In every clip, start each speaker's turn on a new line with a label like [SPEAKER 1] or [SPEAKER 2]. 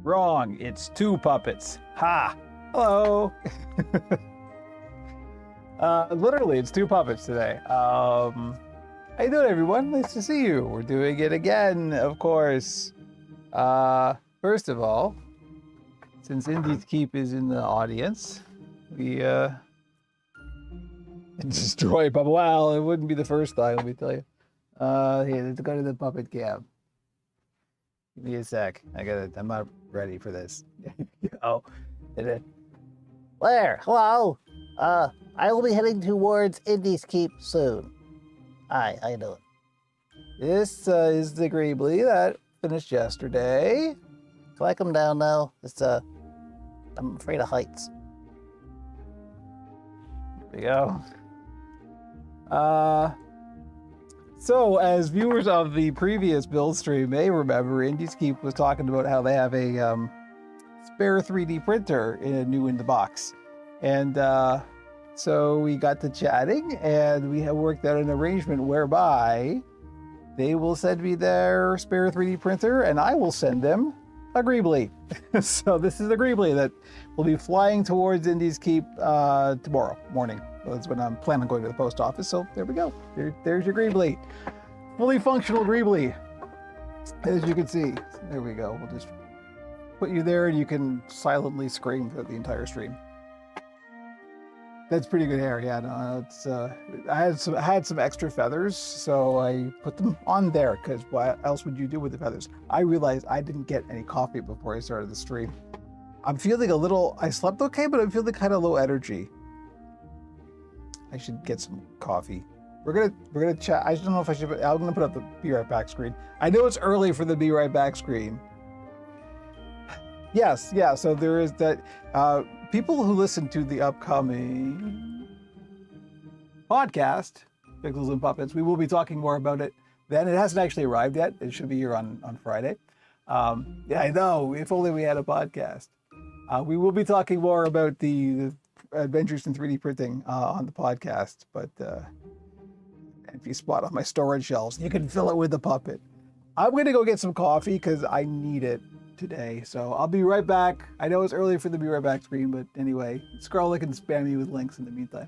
[SPEAKER 1] Wrong. It's 2 puppets. Ha! Hello. Literally, it's 2 puppets today. How you doing, everyone? Nice to see you. We're doing it again, of course. First of all, since Indy's Keep is in the audience, we destroy Puppet. Well, it wouldn't be the first time, let me tell you. Here, let's go to the puppet cam. Give me a sec. I'm not ready for this. Oh,
[SPEAKER 2] Blair, hello. I will be heading towards Indy's Keep soon. Hi, how you doing?
[SPEAKER 1] This is the Greebly that finished yesterday.
[SPEAKER 2] Can I come down now? I'm afraid of heights.
[SPEAKER 1] There we go. So, as viewers of the previous build stream may remember, Indy's Keep was talking about how they have a spare 3D printer new in the box. And so we got to chatting, and we have worked out an arrangement whereby they will send me their spare 3D printer, and I will send them a Greebly. So this is the Greebly that will be flying towards Indy's Keep tomorrow morning. That's when I'm planning on going to the post office. So there we go. There's your Greebly. Fully functional Greebly. As you can see. There we go. We'll just put you there and you can silently scream throughout the entire stream. That's pretty good hair. Yeah, no, it's I had some extra feathers, so I put them on there because what else would you do with the feathers? I realized I didn't get any coffee before I started the stream. I'm feeling I slept okay, but I'm feeling kind of low energy. I should get some coffee. We're gonna chat. I don't know if I should. I'm gonna put up the Be Right Back screen. I know it's early for the Be Right Back screen. Yes, yeah. So there is that. People who listen to the upcoming podcast, Pixels and Puppets, we will be talking more about it then. It hasn't actually arrived yet. It should be here on Friday. Yeah, I know. If only we had a podcast. We will be talking more about the adventures in 3D printing on the podcast, but if you spot on my storage shelves, you can fill it with the puppet. I'm gonna go get some coffee because I need it today, so I'll be right back. I know it's early for the Be Right Back screen, but anyway, Scarlet can spam me with links in the meantime.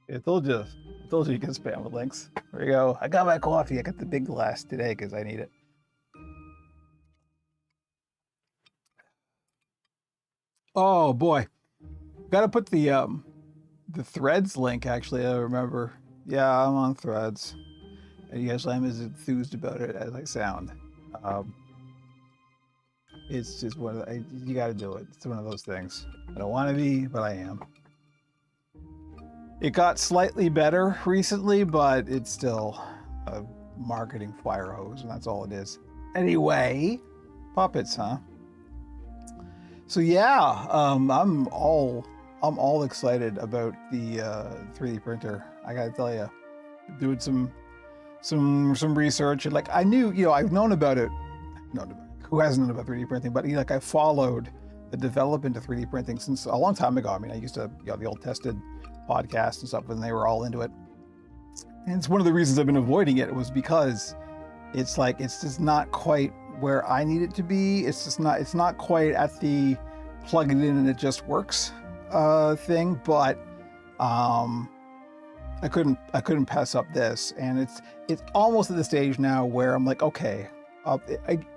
[SPEAKER 1] I told you you can spam with links. There you go. I got my coffee. I got the big glass today because I need it. Oh boy, gotta put the Threads link. Actually, I remember. Yeah, I'm on Threads, and yes, I'm as enthused about it as I sound. It's just you got to do it. It's one of those things. I don't want to be, but I am. It got slightly better recently, but it's still a marketing fire hose, and that's all it is. Anyway, puppets, huh? So yeah, I'm all excited about the 3D printer. I gotta tell you, doing some research, and like I knew, I've known about it. Who hasn't known about 3D printing? But I followed the development of 3D printing since a long time ago. I mean, I used to, the old Tested podcast and stuff when they were all into it. And it's one of the reasons I've been avoiding it was because it's like, it's just not quite where I need it to be. It's not quite at the plug it in and it just works thing, but I couldn't pass up this. And it's almost at the stage now where I'm like, okay,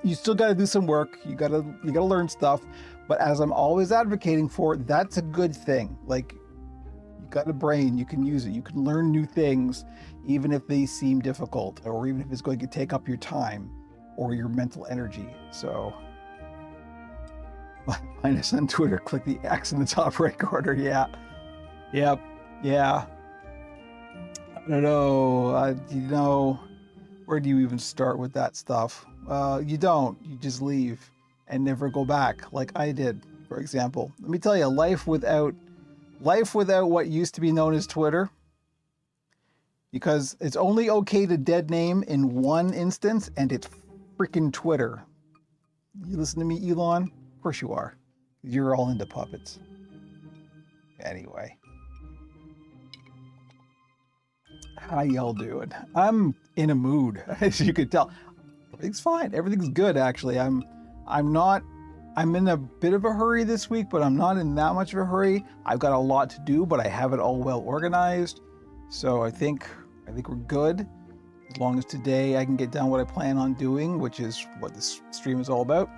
[SPEAKER 1] you still got to do some work. You got to learn stuff. But as I'm always advocating for, that's a good thing. Like, you got a brain, you can use it. You can learn new things, even if they seem difficult, or even if it's going to take up your time or your mental energy. So, find us on Twitter. Click the X in the top right corner. Yeah. Yep. Yeah. I don't know. Where do you even start with that stuff? You don't. You just leave and never go back, like I did, for example. Let me tell you, life without what used to be known as Twitter, because it's only okay to dead name in one instance, and it's freaking Twitter. You listen to me, Elon? Of course you are. You're all into puppets. Anyway. How y'all doing? I'm in a mood, as you could tell. Everything's fine. Everything's good, actually. I'm in a bit of a hurry this week, but I'm not in that much of a hurry. I've got a lot to do, but I have it all well organized. So I think we're good. As long as today I can get done what I plan on doing, which is what this stream is all about.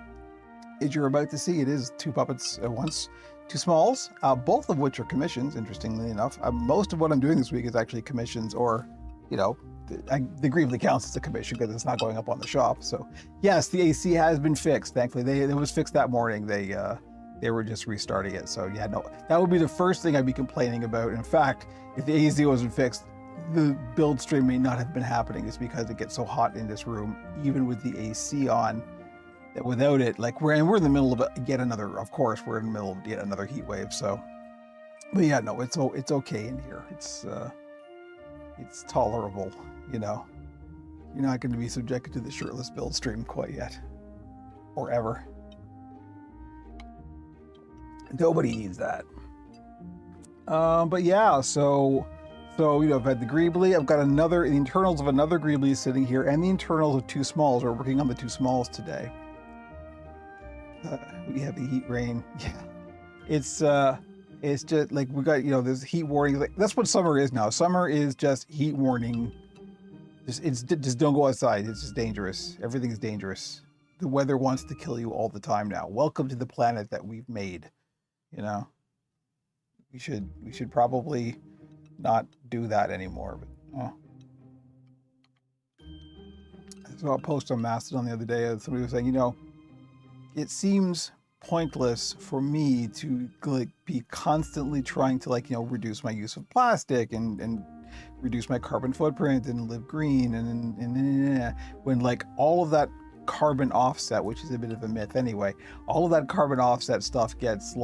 [SPEAKER 1] As you're about to see, it is 2 puppets at once. 2 smalls, both of which are commissions, interestingly enough. Most of what I'm doing this week is actually commissions, or, the Greebly counts as a commission because it's not going up on the shop. So yes, the AC has been fixed. Thankfully, it was fixed that morning. They were just restarting it. So yeah, no, that would be the first thing I'd be complaining about. In fact, if the AC wasn't fixed, the build stream may not have been happening. It's because it gets so hot in this room, even with the AC on, that without it, like we're in the middle of yet another heat wave. So, but yeah, no, it's okay in here. It's tolerable, You're not going to be subjected to the shirtless build stream quite yet, or ever. Nobody needs that. But yeah, so I've had the Greebly. I've got the internals of another Greebly sitting here, and the internals of 2 smalls. We're working on the 2 smalls today. We have the heat rain. Yeah, it's just like we got, there's heat warnings. Like that's what summer is now. Summer is just heat warning. Just don't go outside. It's just dangerous. Everything is dangerous. The weather wants to kill you all the time now. Welcome to the planet that we've made. We should probably not do that anymore. But I saw a post on Mastodon the other day. Somebody was saying, it seems pointless for me to be constantly trying to reduce my use of plastic and reduce my carbon footprint and live green and when all of that carbon offset, which is a bit of a myth anyway, all of that carbon offset stuff gets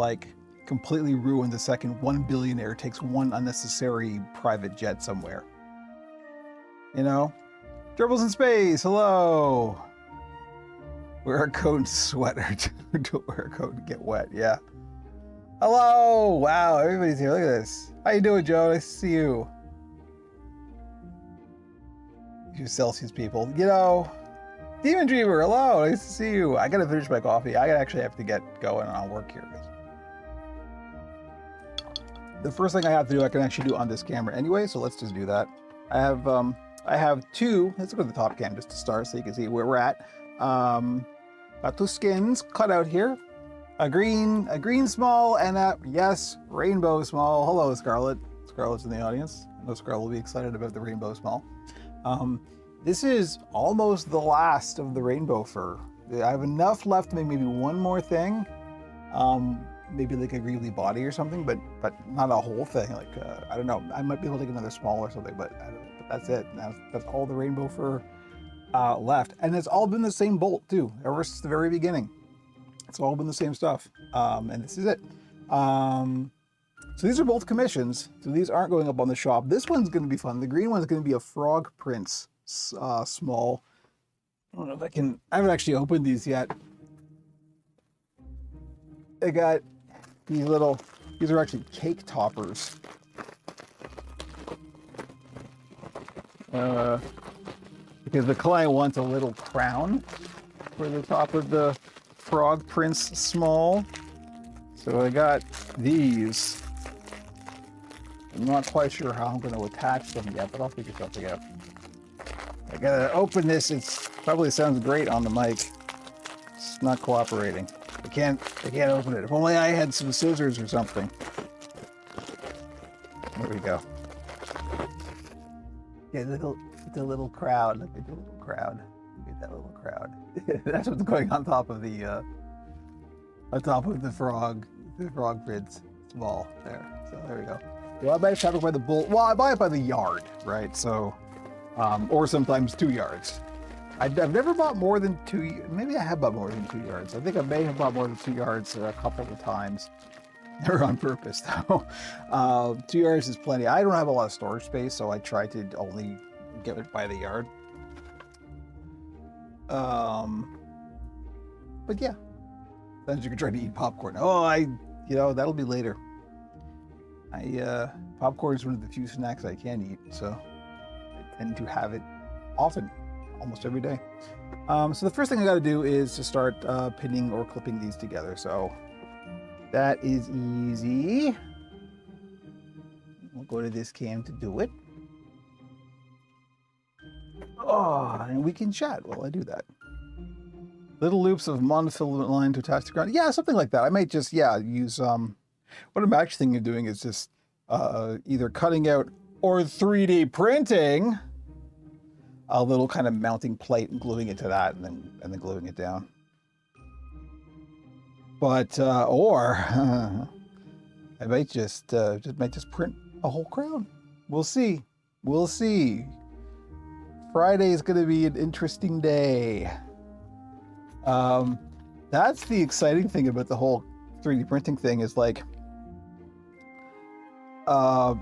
[SPEAKER 1] completely ruined the second one billionaire takes one unnecessary private jet somewhere. Dribbles in space, hello. Wear a coat and sweater. Don't wear a coat and get wet. Yeah. Hello. Wow. Everybody's here. Look at this. How you doing, Joe? Nice to see you. You Celsius people. Demon Dreamer. Hello. Nice to see you. I gotta finish my coffee. I actually have to get going on work here. The first thing I have to do, I can actually do on this camera anyway. So let's just do that. I have 2. Let's go to the top cam just to start so you can see where we're at. Got 2 skins cut out here. A green small and a, yes, rainbow small. Hello, Scarlet. Scarlet's in the audience. I know Scarlet will be excited about the rainbow small. This is almost the last of the rainbow fur. I have enough left to make maybe one more thing. Maybe a Greebly body or something, but not a whole thing. I don't know. I might be able to take another small or something, but that's it. That's all the rainbow fur left, and it's all been the same bolt too ever since the very beginning. It's all been the same stuff, and this is it. So these are both commissions, so these aren't going up on the shop. This one's going to be fun. The green one's going to be a Frog Prince small. I don't know if I haven't actually opened these yet. I got these are actually cake toppers. Because the client wants a little crown for the top of the Frog Prince Small. So I got these. I'm not quite sure how I'm going to attach them yet, but I'll figure something out. I gotta open this. It probably sounds great on the mic. It's not cooperating. I can't open it. If only I had some scissors or something. There we go. Yeah, the little crowd. Look at the little crowd. Look at that little crowd. That's what's going on top of the frog Prince Small there. So there we go. Well, I buy fabric by the bull. Well, I buy it by the yard, right? So, or sometimes 2 yards. I've never bought more than 2. Maybe I have bought more than 2 yards. I think I may have bought more than 2 yards a couple of times. Never on purpose though. 2 yards is plenty. I don't have a lot of storage space, so I try to only get it by the yard. But yeah, sometimes you can try to eat popcorn. That'll be later. Popcorn is one of the few snacks I can eat, so I tend to have it often, almost every day. So the first thing I got to do is to start pinning or clipping these together. So that is easy. We'll go to this cam to do it. Oh, and we can chat while I do that. Little loops of monofilament line to attach to the ground. Yeah, something like that. I might just, use, what I'm actually thinking of doing is just either cutting out or 3D printing a little kind of mounting plate and gluing it to that and then gluing it down. But, or I might just print a whole crown. We'll see. We'll see. Friday is going to be an interesting day. That's the exciting thing about the whole 3D printing thing is like,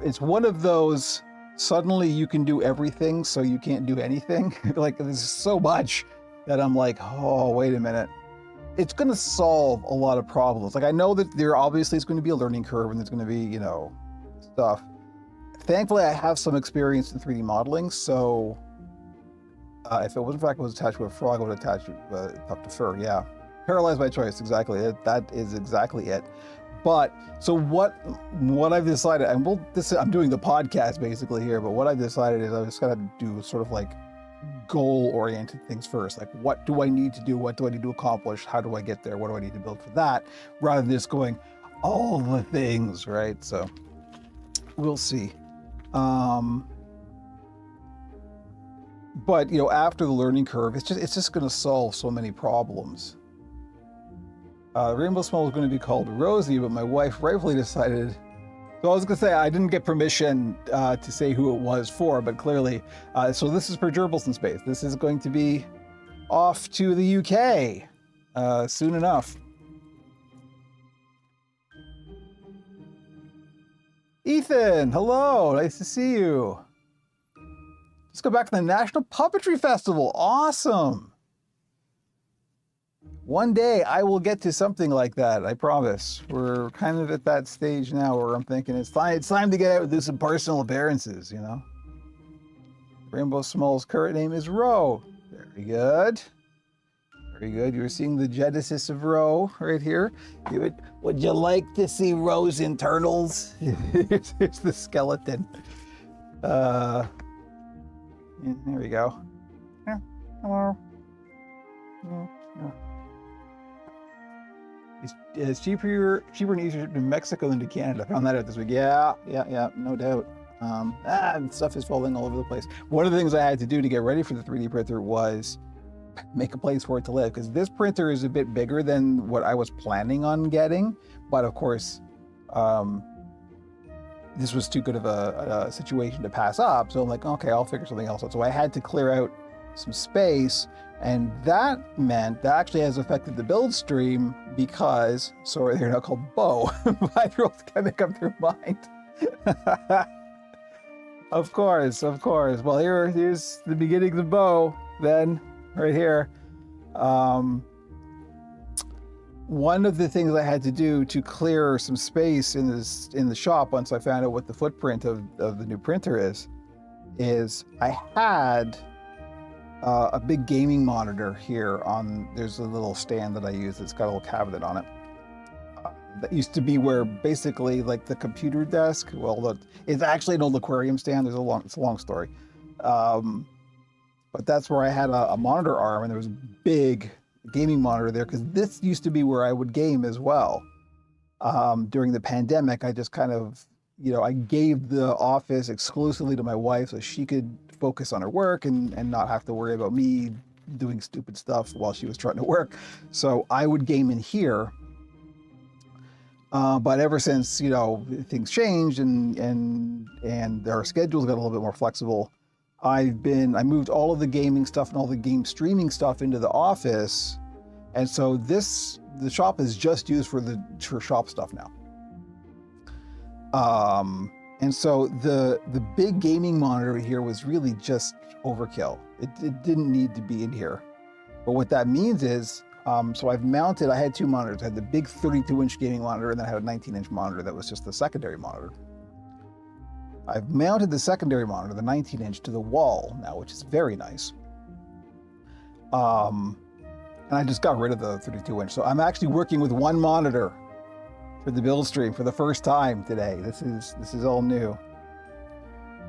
[SPEAKER 1] it's one of those, suddenly you can do everything, so you can't do anything. Like there's so much that I'm like, oh, wait a minute. It's going to solve a lot of problems. Like I know that there obviously is going to be a learning curve and there's going to be, stuff. Thankfully, I have some experience in 3D modeling, so if it wasn't for the fact it was attached to a frog, I would attach it up to fur. Yeah, paralyzed by choice. Exactly. That is exactly it. But so what I've decided, and I'm doing the podcast basically here. But what I've decided is I just got to do sort of like goal-oriented things first. Like, what do I need to do? What do I need to accomplish? How do I get there? What do I need to build for that? Rather than just going all the things, right? So we'll see. But after the learning curve, it's just going to solve so many problems. Rainbow Small is going to be called Rosie, but my wife rightfully decided. So I was going to say I didn't get permission to say who it was for, but clearly, so this is per Gerbils in Space. This is going to be off to the UK soon enough. Ethan, hello, nice to see you. Let's go back to the National Puppetry Festival. Awesome. One day I will get to something like that, I promise. We're kind of at that stage now where I'm thinking it's time to get out and do some personal appearances, Rainbow Small's current name is Ro. Very good. Very good. You're seeing the genesis of Ro right here. Would you like to see Ro's internals? Here's the skeleton. Yeah, there we go. Yeah. Hello. Yeah. It's cheaper and easier to Mexico than to Canada. I found that out this week. Yeah, no doubt. Stuff is falling all over the place. One of the things I had to do to get ready for the 3D printer was make a place for it to live, because this printer is a bit bigger than what I was planning on getting. But of course, this was too good of a situation to pass up. So I'm like, okay, I'll figure something else out. So I had to clear out some space. And that meant that actually has affected the build stream because, sorry, they're now called Bo. 5-year-olds kind of come through mind. Of course. Well, here's the beginnings of Bo, then, right here. one of the things I had to do to clear some space in the shop once I found out what the footprint of the new printer is I had a big gaming monitor here there's a little stand that I use that's got a little cabinet on it. That used to be where basically like the computer desk, it's actually an old aquarium stand. It's a long story. But that's where I had a monitor arm, and there was a big gaming monitor there because this used to be where I would game as well. During the pandemic, I just kind of, I gave the office exclusively to my wife so she could focus on her work and not have to worry about me doing stupid stuff while she was trying to work. So I would game in here. But ever since, things changed and our schedules got a little bit more flexible, I moved all of the gaming stuff and all the game streaming stuff into the office. And so the shop is just used for shop stuff now. And so the big gaming monitor here was really just overkill. It didn't need to be in here. But what that means is, so I had two monitors. I had the big 32-inch gaming monitor, and then I had a 19-inch monitor that was just the secondary monitor. I've mounted the secondary monitor, the 19-inch, to the wall now, which is very nice. And I just got rid of the 32-inch. So I'm actually working with one monitor for the build stream for the first time today. This is all new.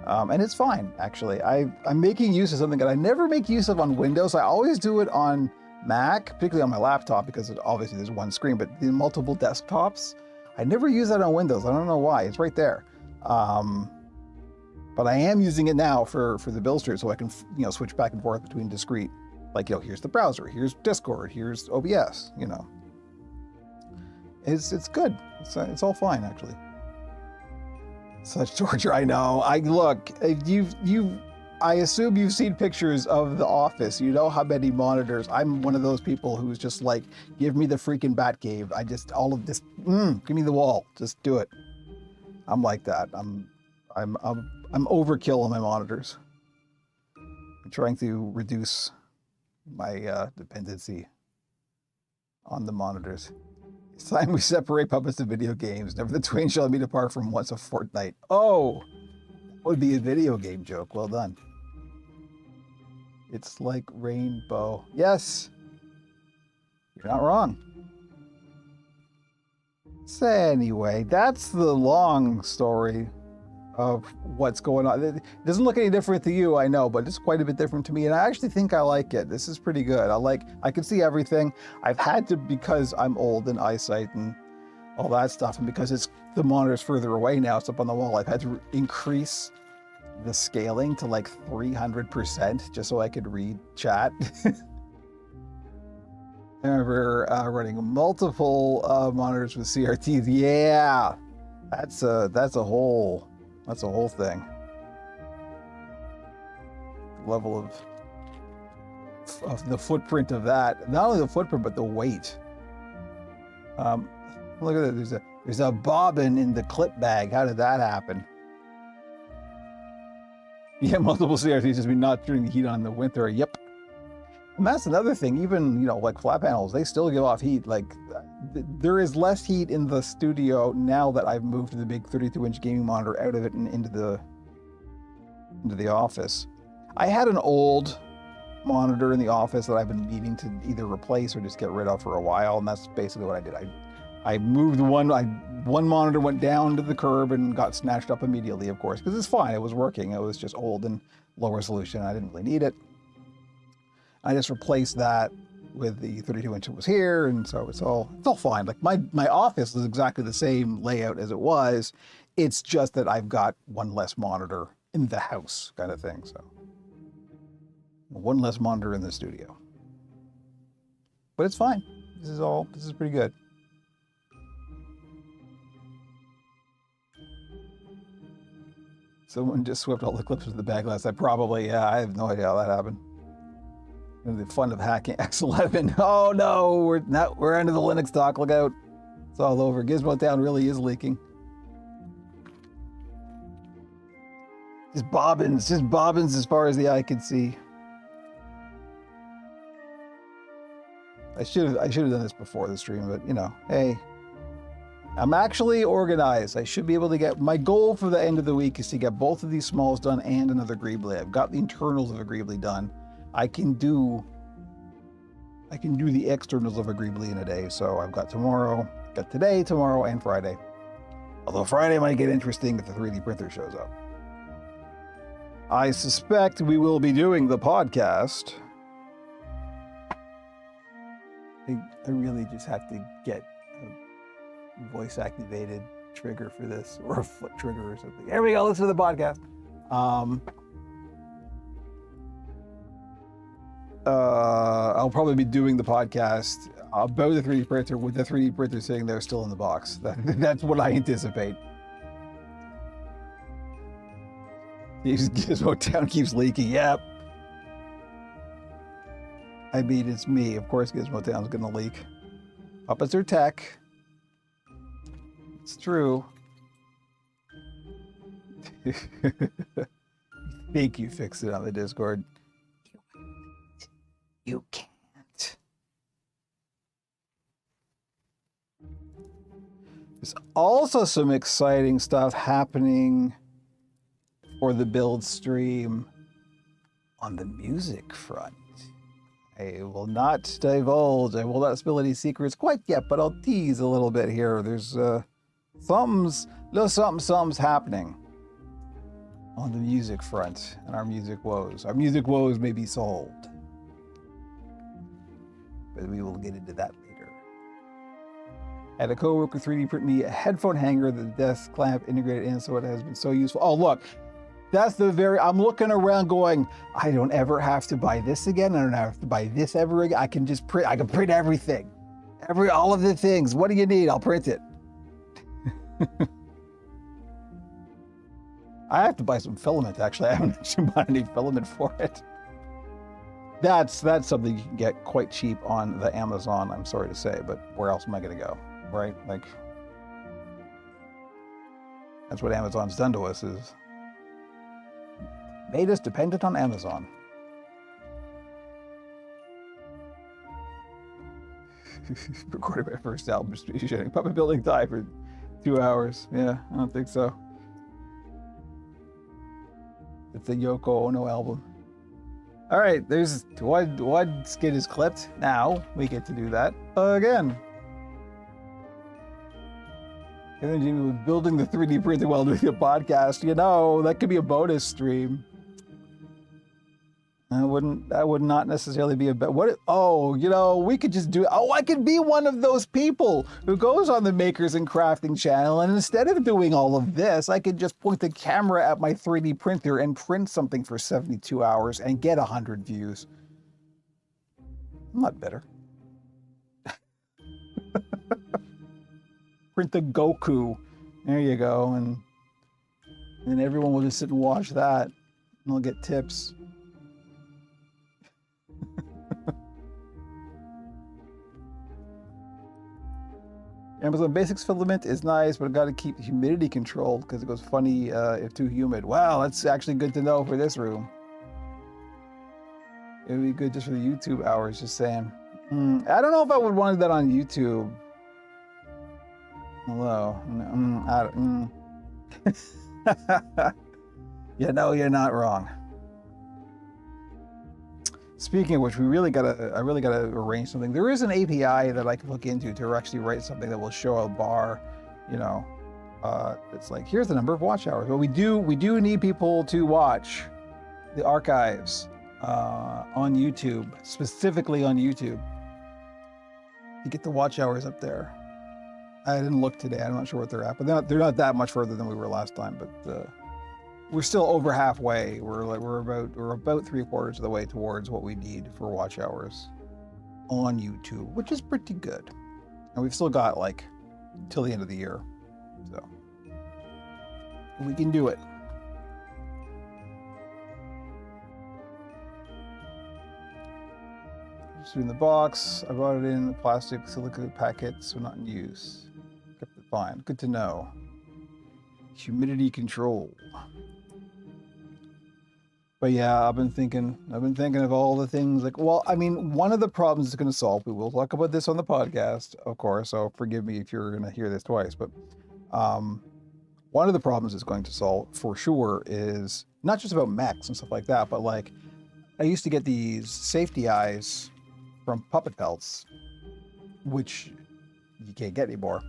[SPEAKER 1] And it's fine, actually. I'm making use of something that I never make use of on Windows. I always do it on Mac, particularly on my laptop, because obviously there's one screen, but the multiple desktops, I never use that on Windows. I don't know why. It's right there. But I am using it now for the build stream, so I can switch back and forth between discrete. Like, here's the browser, here's Discord, here's OBS. It's good. It's all fine, actually. Such torture, I know. I assume you've seen pictures of the office. You know how many monitors. I'm one of those people who's just like, give me the freaking Batcave. All of this, give me the wall. Just do it. I'm like that. I'm overkill on my monitors. I'm trying to reduce my dependency on the monitors. It's time we separate puppets and video games. Never the twain shall meet apart from once a fortnight. Oh, that would be a video game joke. Well done. It's like rainbow. Yes, you're not wrong. So anyway, that's the long story of what's going on. It doesn't look any different to you, I know, but it's quite a bit different to me, and I actually think I like it. This is pretty good. I can see everything. I've had to, because I'm old and eyesight and all that stuff, and because the monitor's further away now, it's up on the wall, I've had to increase the scaling to like 300% just so I could read chat. I remember running multiple monitors with CRTs. Yeah, that's a whole thing. Level of the footprint of that. Not only the footprint, but the weight. Look at that. There's a bobbin in the clip bag. How did that happen? Yeah, multiple CRTs just mean not turning the heat on in the winter. Yep. And that's another thing. Even, like flat panels, they still give off heat. Like, there is less heat in the studio now that I've moved the big 32-inch gaming monitor out of it and into the office. I had an old monitor in the office that I've been needing to either replace or just get rid of for a while, and that's basically what I did. I moved one monitor went down to the curb and got snatched up immediately, of course, because it's fine. It was working. It was just old and low resolution. I didn't really need it. I just replaced that with the 32-inch that was here, and so it's all fine. Like my office is exactly the same layout as it was. It's just that I've got one less monitor in the house, kind of thing. So one less monitor in the studio, but it's fine. This is pretty good. Someone just swept all the clips of the bag last night. Probably, yeah. I have no idea how that happened. The fun of hacking X11. Oh no, we're into the Linux talk. Look out. It's all over. Gizmo Town really is leaking. Just bobbins as far as the eye can see. I should have done this before the stream, but you know, hey, I'm actually organized. I should be able to get, my goal for the end of the week is to get both of these smalls done and another Greebly. I've got the internals of a Greebly done. I can do the externals of a Greebly in a day. So I've got today, tomorrow, and Friday. Although Friday might get interesting if the 3D printer shows up. I suspect we will be doing the podcast. I really just have to get a voice activated trigger for this, or a foot trigger or something. There we go, listen to the podcast. I'll probably be doing the podcast about the 3D printer with the 3D printer sitting there still in the box. That's what I anticipate. Gizmo Town keeps leaking. Yep. I mean, it's me. Of course Gizmo Town's gonna leak. Puppets are tech. It's true. Think you fixed it on the Discord. You can't. There's also some exciting stuff happening for the build stream on the music front. I will not divulge, I will not spill any secrets quite yet, but I'll tease a little bit here. There's something's happening on the music front and our music woes. Our music woes may be solved, but we will get into that later. I had a coworker 3D print me a headphone hanger that the desk clamp integrated in, so it has been so useful. Oh, look, that's I'm looking around going, I don't ever have to buy this again. I don't have to buy this ever again. I can just print, I can print everything. All of the things. What do you need? I'll print it. I have to buy some filament, actually. I haven't actually bought any filament for it. That's something you can get quite cheap on the Amazon, I'm sorry to say, but where else am I going to go, right? Like, that's what Amazon's done to us, is made us dependent on Amazon. Recorded my first album, shooting Puppet Building Thai for 2 hours. Yeah, I don't think so. It's a Yoko Ono album. All right, there's one skit is clipped. Now we get to do that again. And then Jimmy was building the 3D printer while doing a podcast. You know, that could be a bonus stream. That would not necessarily be a bet. Oh, you know, we could just do, I could be one of those people who goes on the Makers and Crafting channel, and instead of doing all of this, I could just point the camera at my 3D printer and print something for 72 hours and get 100 views. I'm not bitter. Print the Goku. There you go. And then everyone will just sit and watch that, and they'll get tips. Amazon Basics filament is nice, but I've got to keep the humidity controlled because it goes funny if too humid. Wow, that's actually good to know for this room. It would be good just for the YouTube hours, just saying. I don't know if I would want that on YouTube. Hello. You know, you're not wrong. Speaking of which, I really gotta arrange something. There is an API that I can look into to actually write something that will show a bar, you know, it's like, here's the number of watch hours. But we do need people to watch the archives on YouTube, specifically on YouTube, to get the watch hours up there. I didn't look today. I'm not sure what they're at, but they're not that much further than we were last time. But we're still over halfway. We're about 3/4 of the way towards what we need for watch hours on YouTube, which is pretty good. And we've still got like till the end of the year, so we can do it. Just in the box. I brought it in the plastic silica packet, so not in use. Kept it fine. Good to know. Humidity control. But yeah, I've been thinking of all the things like, well, I mean, one of the problems it's going to solve, we will talk about this on the podcast, of course, so forgive me if you're going to hear this twice, but um, one of the problems it's going to solve for sure is not just about mechs and stuff like that, but like I used to get these safety eyes from Puppet Pelts, which you can't get anymore.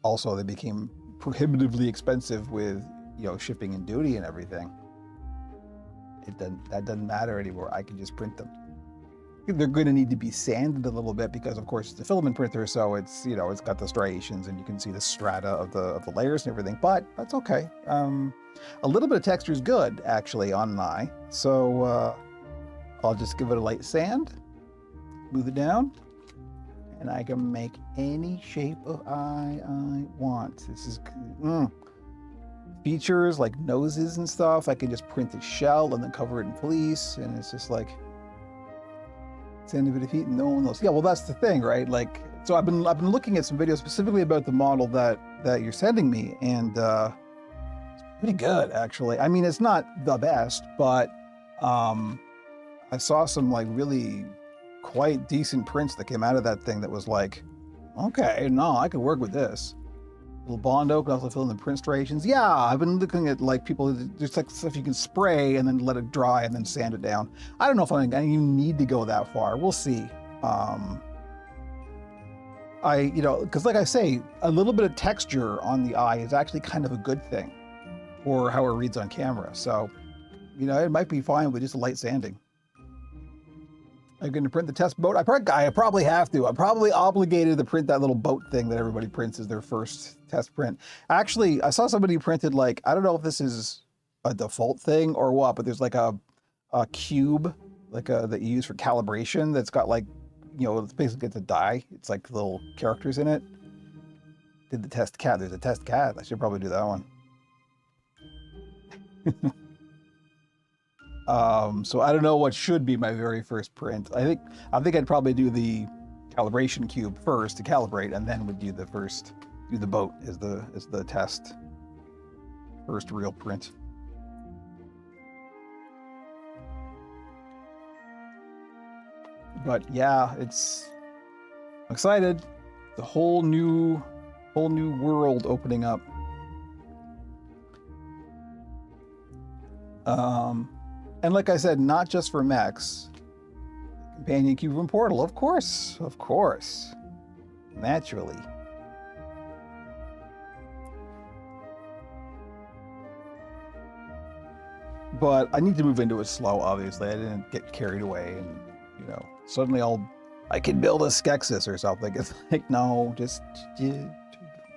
[SPEAKER 1] Also, they became prohibitively expensive with, you know, shipping and duty and everything. That doesn't matter anymore. I can just print them. They're going to need to be sanded a little bit because, of course, it's a filament printer, so it's, you know, it's got the striations and you can see the strata of the layers and everything. But that's okay. A little bit of texture is good actually on an eye, so I'll just give it a light sand, smooth it down, and I can make any shape of eye I want. This is features like noses and stuff. I can just print a shell and then cover it in fleece, and it's just like sand a bit of heat and no one knows. Yeah, well, that's the thing, right? Like, so I've been looking at some videos specifically about the model that you're sending me, and it's pretty good actually. I mean, it's not the best, but I saw some like really quite decent prints that came out of that thing that was like, okay, no, I could work with this. Little Bondo can also fill in the print striations. Yeah, I've been looking at like people, just like stuff you can spray and then let it dry and then sand it down. I don't know if I even need to go that far. We'll see. You know, because like I say, a little bit of texture on the eye is actually kind of a good thing for how it reads on camera. So, you know, it might be fine with just a light sanding. I'm going to print the test boat. I probably have to. I'm probably obligated to print that little boat thing that everybody prints as their first test print. Actually, I saw somebody printed like, I don't know if this is a default thing or what, but there's like a cube like that you use for calibration that's got like, you know, it's basically it's a die. It's like little characters in it. Did the test cat. There's a test cat. I should probably do that one. So I don't know what should be my very first print. I think I'd probably do the calibration cube first to calibrate, and then would do the boat as the test first real print. But yeah, I'm excited. The whole new world opening up. And like I said, not just for mechs. Companion cube from Portal, of course, naturally. But I need to move into it slow, obviously. I didn't get carried away and, you know, suddenly I can build a Skeksis or something. It's like, no, just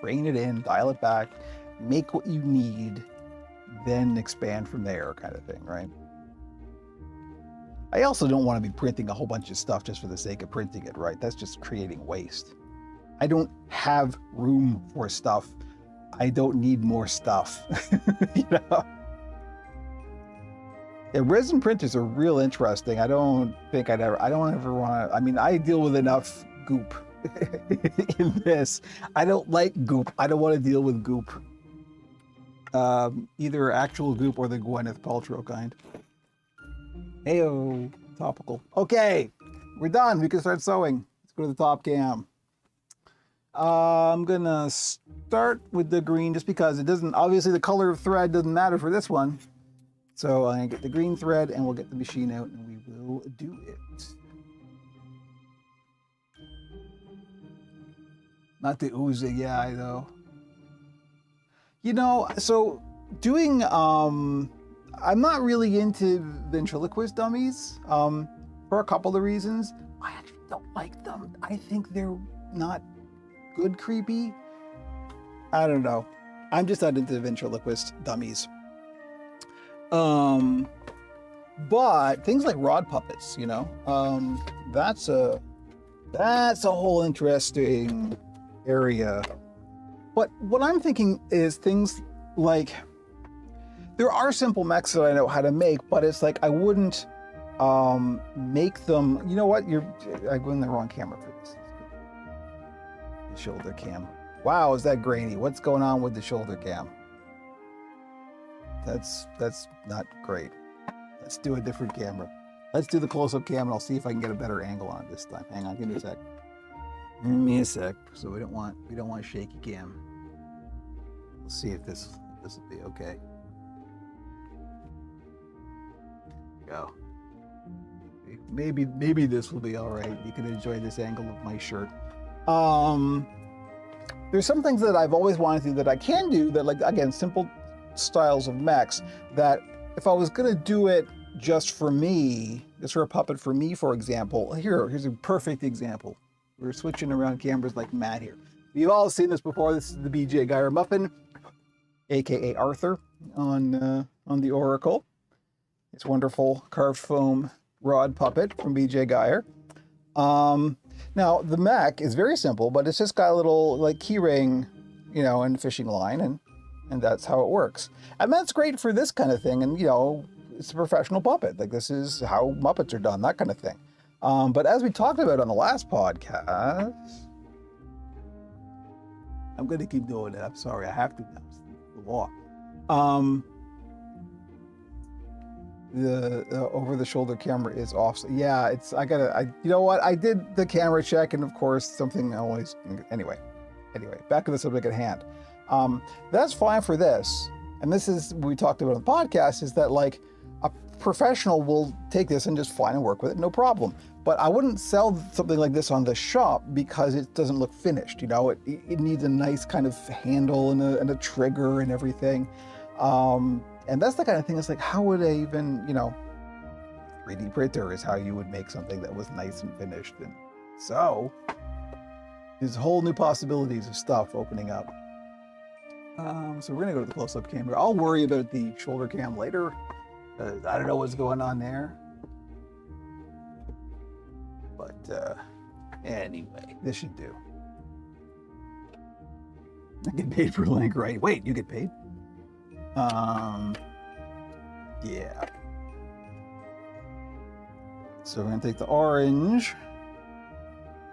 [SPEAKER 1] rein it in, dial it back, make what you need, then expand from there kind of thing, right? I also don't want to be printing a whole bunch of stuff just for the sake of printing it, right? That's just creating waste. I don't have room for stuff. I don't need more stuff, you know? Yeah, resin printers are real interesting. I don't ever want to, I mean, I deal with enough goop in this. I don't like goop. I don't want to deal with goop. Either actual goop or the Gwyneth Paltrow kind. Heyo, topical. Okay, we're done. We can start sewing. Let's go to the top cam. I'm gonna start with the green just because it doesn't, obviously the color of thread doesn't matter for this one. So I'm gonna get the green thread and we'll get the machine out and we will do it. Not the oozing eye though. You know, so doing, I'm not really into ventriloquist dummies for a couple of reasons. I actually don't like them. I think they're not good creepy. I don't know. I'm just not into ventriloquist dummies. But things like rod puppets, you know, that's a whole interesting area. But what I'm thinking is things like, there are simple mechs that I know how to make, but it's like I wouldn't make them. You know what? I go in the wrong camera for this. The shoulder cam. Wow, is that grainy? What's going on with the shoulder cam? That's not great. Let's do a different camera. Let's do the close-up cam, and I'll see if I can get a better angle on it this time. Hang on, give me a sec. Give me a sec. So we don't want shaky cam. We'll see if this will be okay. Go. Maybe this will be all right. You can enjoy this angle of my shirt. There's some things that I've always wanted to do that I can do that, like, again, simple styles of mechs, that if I was gonna do it just for me, just for a puppet for me, for example, here's a perfect example. We're switching around cameras like mad here. You've all seen this before. This is the BJ Geyer Muffin, aka Arthur, on the Oracle. It's wonderful carved foam rod puppet from BJ Geyer. Now the mech is very simple, but it's just got a little like key ring, and fishing line, and that's how it works. And that's great for this kind of thing. And it's a professional puppet. Like, this is how Muppets are done, that kind of thing. But as we talked about on the last podcast, I'm going to keep doing it. I'm sorry, I have to now. It's the law. The over-the-shoulder camera is off. So yeah, you know what? I did the camera check, and of course, something always. Anyway, back to the subject at hand. That's fine for this, and this is what we talked about on the podcast. Is that, like, a professional will take this and just fine and work with it, no problem. But I wouldn't sell something like this on the shop because it doesn't look finished. It needs a nice kind of handle and a trigger and everything. And that's the kind of thing. It's like, how would I even, 3D printer is how you would make something that was nice and finished. And so there's whole new possibilities of stuff opening up. So we're gonna go to the close-up camera. I'll worry about the shoulder cam later, because I don't know what's going on there. But anyway, this should do. I get paid for link, right? Wait, you get paid? Yeah. So we're gonna take the orange,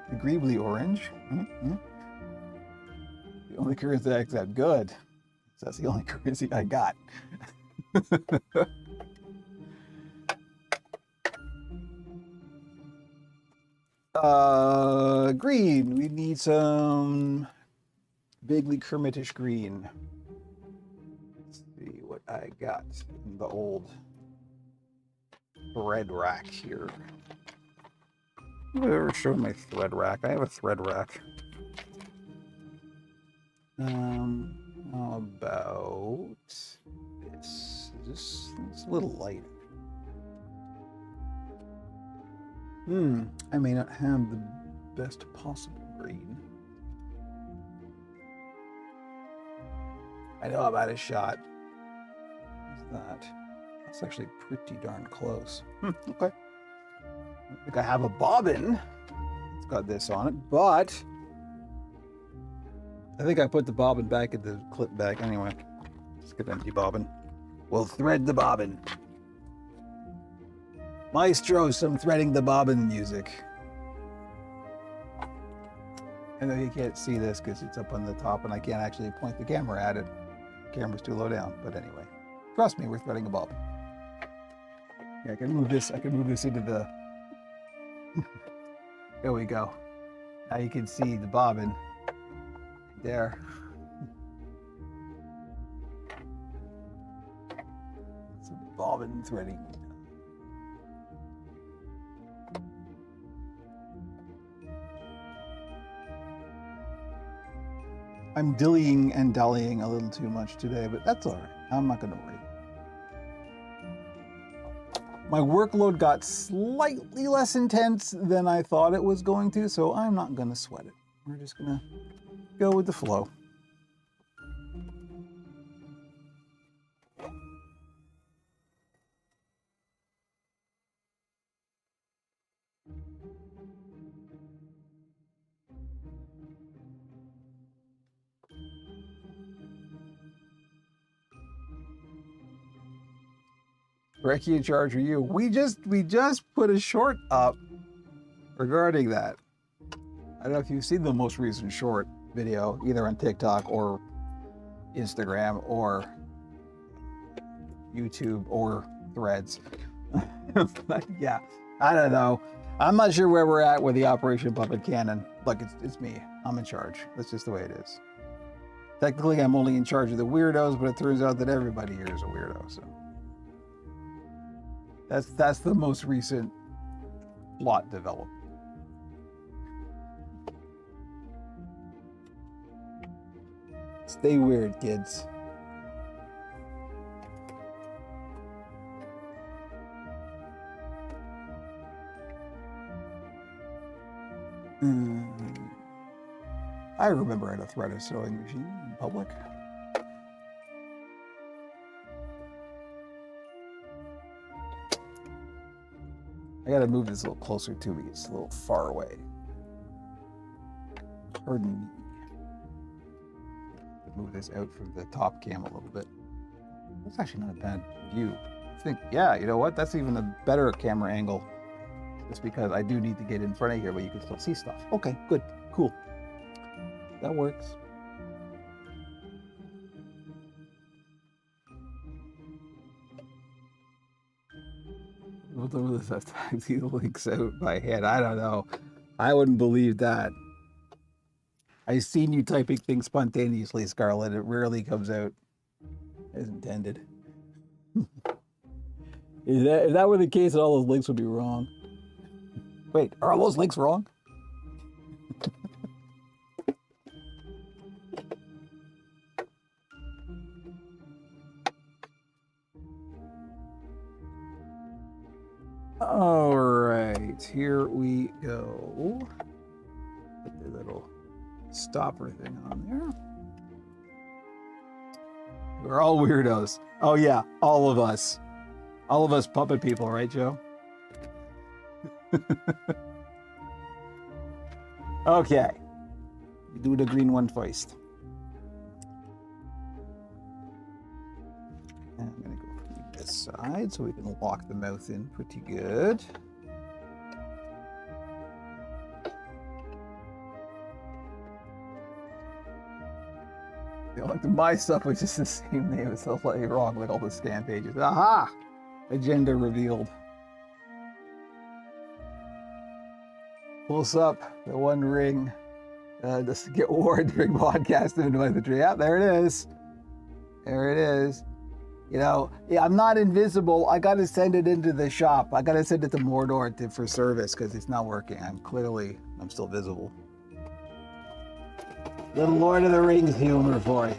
[SPEAKER 1] the Greebly orange. Mm-hmm. The only currency I accept. Good. So that's the only currency I got. Green. We need some vaguely Kermitish green. What I got in the old thread rack here. Have I ever shown my thread rack? I have a thread rack. How about this? It's a little light. I may not have the best possible green. I know I'm out of shot. That's actually pretty darn close. Okay. I think I have a bobbin. It's got this on it, but I think I put the bobbin back in the clip bag anyway. Just get an empty bobbin. We'll thread the bobbin. Maestro, some threading the bobbin music. I know you can't see this because it's up on the top and I can't actually point the camera at it. The camera's too low down, but anyway. Trust me, we're threading a bobbin. Yeah, I can move this into the... There we go. Now you can see the bobbin. There. It's a bobbin threading. I'm dillying and dallying a little too much today, but that's all right. I'm not going to worry. My workload got slightly less intense than I thought it was going to, so I'm not going to sweat it. We're just going to go with the flow. Breccia in charge of you. We just put a short up regarding that. I don't know if you've seen the most recent short video, either on TikTok or Instagram or YouTube or Threads. But yeah, I don't know. I'm not sure where we're at with the Operation Puppet Cannon. Look, it's me. I'm in charge. That's just the way it is. Technically, I'm only in charge of the weirdos, but it turns out that everybody here is a weirdo. So that's the most recent plot development. Stay weird, kids. I remember I had a thread sewing machine in public. I gotta move this a little closer to me. It's a little far away. Pardon me. Move this out from the top cam a little bit. That's actually not a bad view. I think, yeah, you know what? That's even a better camera angle. Just because I do need to get in front of here, but you can still see stuff. Okay, good, cool. That works. What was that? Type these links out by hand. I don't know. I wouldn't believe that. I've seen you typing things spontaneously, Scarlett. It rarely comes out as intended. If that were the case, all those links would be wrong. Wait, are all those links wrong? All right, here we go. Put the little stopper thing on there. We're all weirdos. Oh yeah, all of us. All of us puppet people, right, Joe? Okay. Do the green one first. And I'm gonna go from this side so we can lock the mouth in pretty good. My stuff was just the same name as the slightly wrong, like all the scan pages. Aha! Agenda revealed. Close up the One Ring. Just to get warned during podcast into the tree. Yeah, there it is. There it is. You know, yeah, I'm not invisible. I got to send it into the shop. I got to send it to Mordor for service because it's not working. I'm still visible. Little Lord of the Rings humor for you.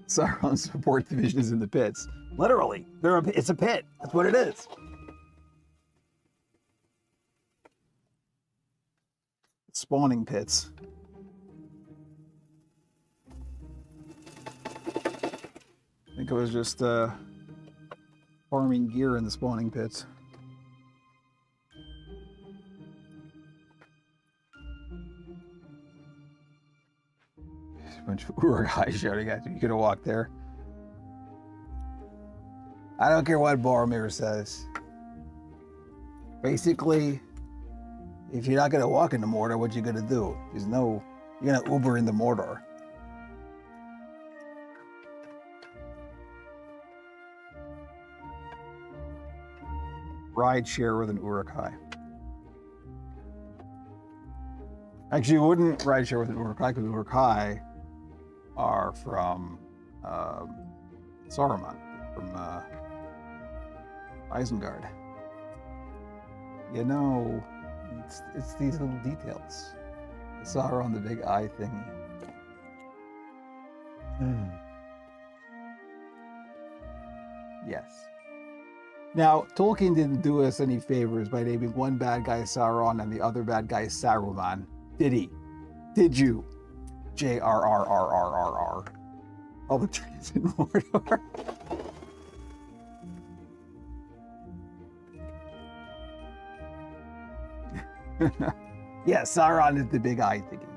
[SPEAKER 1] Sauron's support division is in the pits. Literally, it's a pit. That's what it is. Spawning pits. I think it was just farming gear in the spawning pits. A bunch of Uruk-hai shouting at you. You could have walked there. I don't care what Boromir says. Basically, if you're not gonna walk into Mordor, what you gonna do? You're gonna Uber into Mordor. Ride share with an Uruk-hai. Actually, you wouldn't ride share with an Uruk-hai because Uruk-hai are from Saruman, from Isengard. You know, it's these little details. Sauron, the big eye thingy. Yes. Now, Tolkien didn't do us any favors by naming one bad guy Sauron and the other bad guy Saruman, did he? Did you? J-R-R-R-R-R-R. All the trees in Mordor. Yeah, Sauron is the big eye thingy.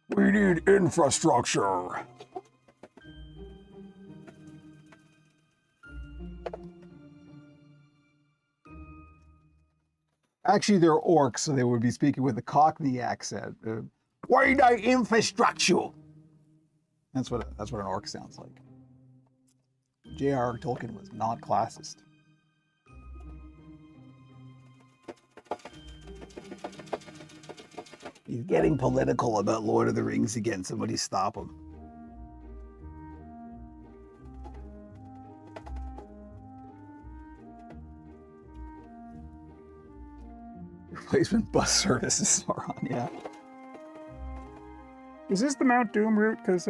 [SPEAKER 1] We need infrastructure. Actually, they're orcs, so they would be speaking with a Cockney accent. We need infrastructure. That's what an orc sounds like. J.R.R. Tolkien was not classist. He's getting political about Lord of the Rings again. Somebody stop him. Replacement bus services are on, yeah.
[SPEAKER 3] Is this the Mount Doom route? Because,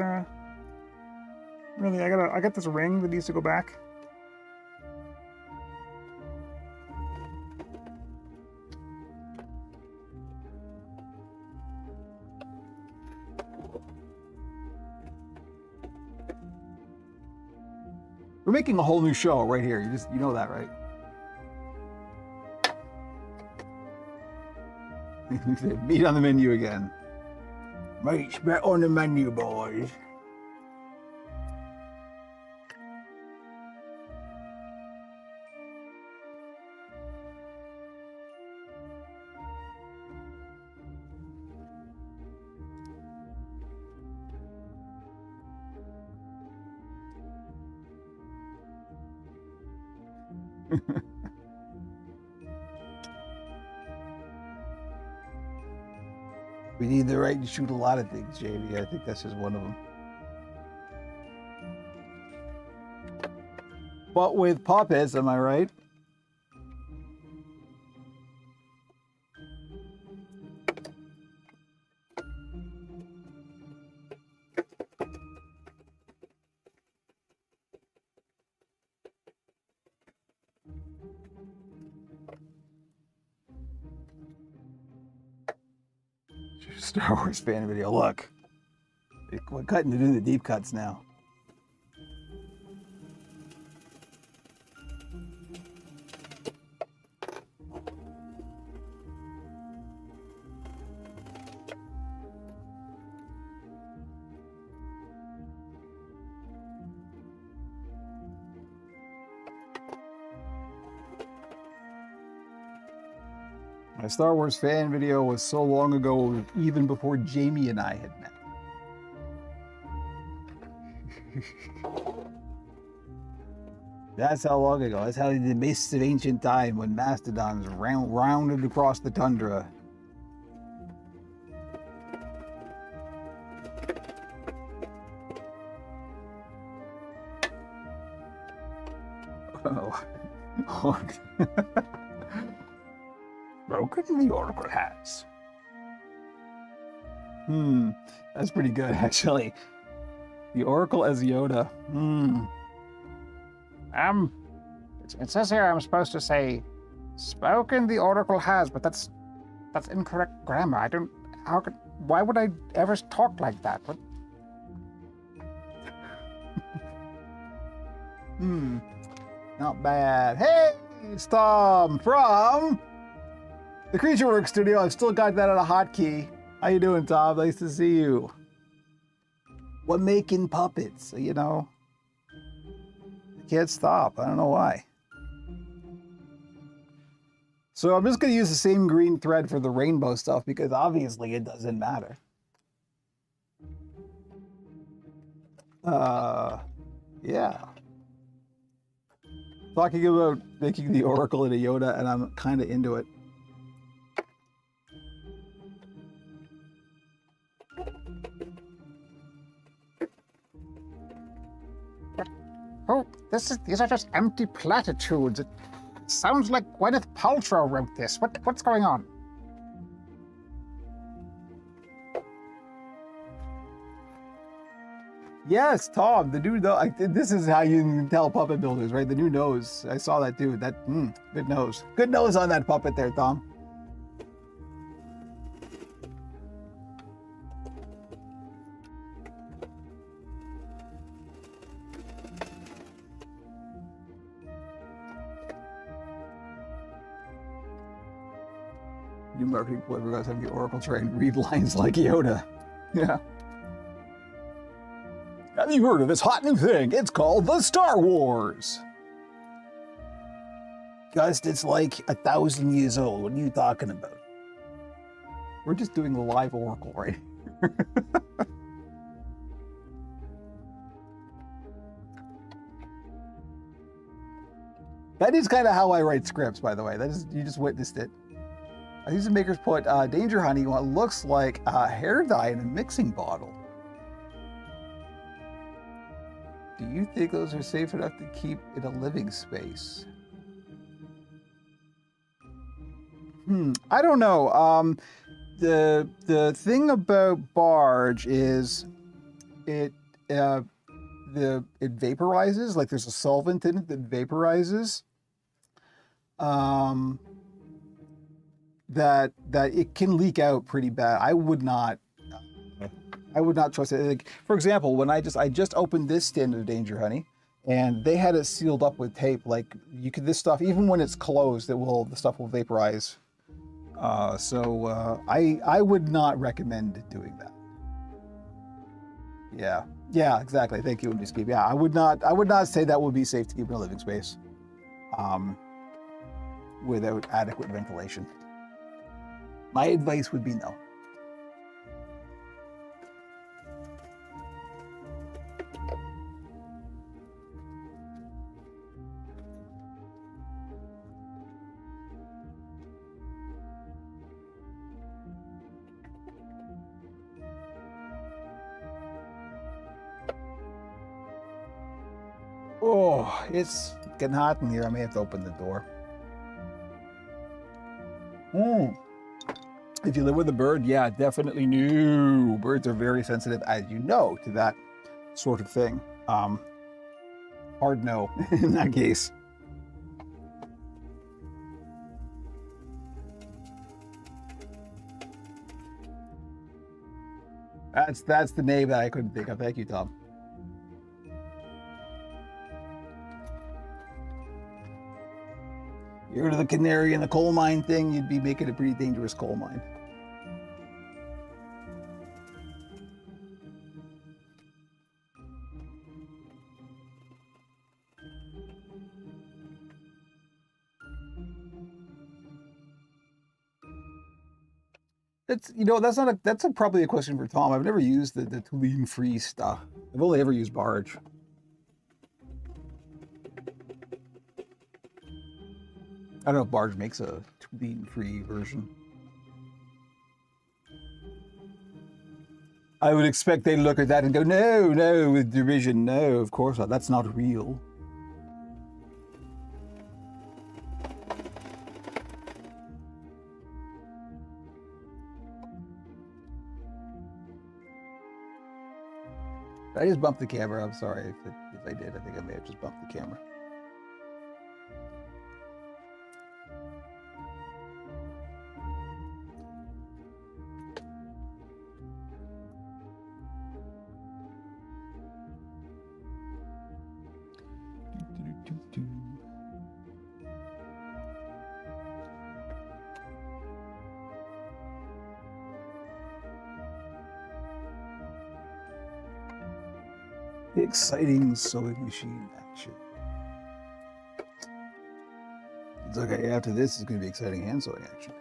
[SPEAKER 3] really, I got this ring that needs to go back.
[SPEAKER 1] We're making a whole new show right here. You know that, right? Meat on the menu again. Meat's back on the menu, boys. We need the right to shoot a lot of things, JB. I think that's just one of them. But with puppets, am I right? Star Wars fan video. Look, we're cutting it in the deep cuts now. My Star Wars fan video was so long ago, even before Jamie and I had met. That's how long ago. That's how in the mists of ancient time when mastodons rounded across the tundra. Oh. Broken the Oracle has. That's pretty good, actually. The Oracle as Yoda.
[SPEAKER 3] It says here I'm supposed to say, spoken the Oracle has, but that's incorrect grammar. I don't, why would I ever talk like that? What?
[SPEAKER 1] Not bad. Hey, it's Tom from the Creature Works Studio. I've still got that on a hotkey. How you doing, Tom? Nice to see you. What making puppets, you know? I can't stop. I don't know why. So I'm just going to use the same green thread for the rainbow stuff because obviously it doesn't matter. Yeah. Talking about making the Oracle into Yoda, and I'm kind of into it.
[SPEAKER 3] Oh, these are just empty platitudes. It sounds like Gwyneth Paltrow wrote this. What's going on?
[SPEAKER 1] Yes, Tom, the new nose. This is how you can tell puppet builders, right? The new nose. I saw that too. Good nose. Good nose on that puppet there, Tom. New marketing clever guys have the Oracle try and read lines like Yoda. Yeah. Have you heard of this hot new thing? It's called the Star Wars. Gust, it's like 1,000 years old. What are you talking about? We're just doing the live Oracle right here. That is kind of how I write scripts, by the way. That is, you just witnessed it. These makers put Danger Honey in what looks like hair dye in a mixing bottle. Do you think those are safe enough to keep in a living space? I don't know. The thing about barge is it vaporizes. Like there's a solvent in it that vaporizes. That it can leak out pretty bad. I would not trust it. Like, for example, when I just opened this tin of Danger Honey, and they had it sealed up with tape. Like this stuff, even when it's closed, the stuff will vaporize. So I would not recommend doing that. Yeah, exactly. Thank you, Indiskeep. Yeah, I would not say that would be safe to keep in a living space, without adequate ventilation. My advice would be no. Oh, it's getting hot in here. I may have to open the door. If you live with a bird, yeah, definitely no. Birds are very sensitive, as you know, to that sort of thing. Hard no in that case. That's the name that I couldn't think of. Thank you, Tom. You heard of the canary in the coal mine thing? You'd be making a pretty dangerous coal mine. That's probably a question for Tom. I've never used the Tulane free stuff. I've only ever used barge. I don't know if barge makes a Tulane free version. I would expect they'd look at that and go, no, with derision, no, of course not. That's not real. I just bumped the camera. I'm sorry if I did. I think I may have just bumped the camera. Exciting sewing machine action. It's okay, after this, it's going to be exciting hand sewing action.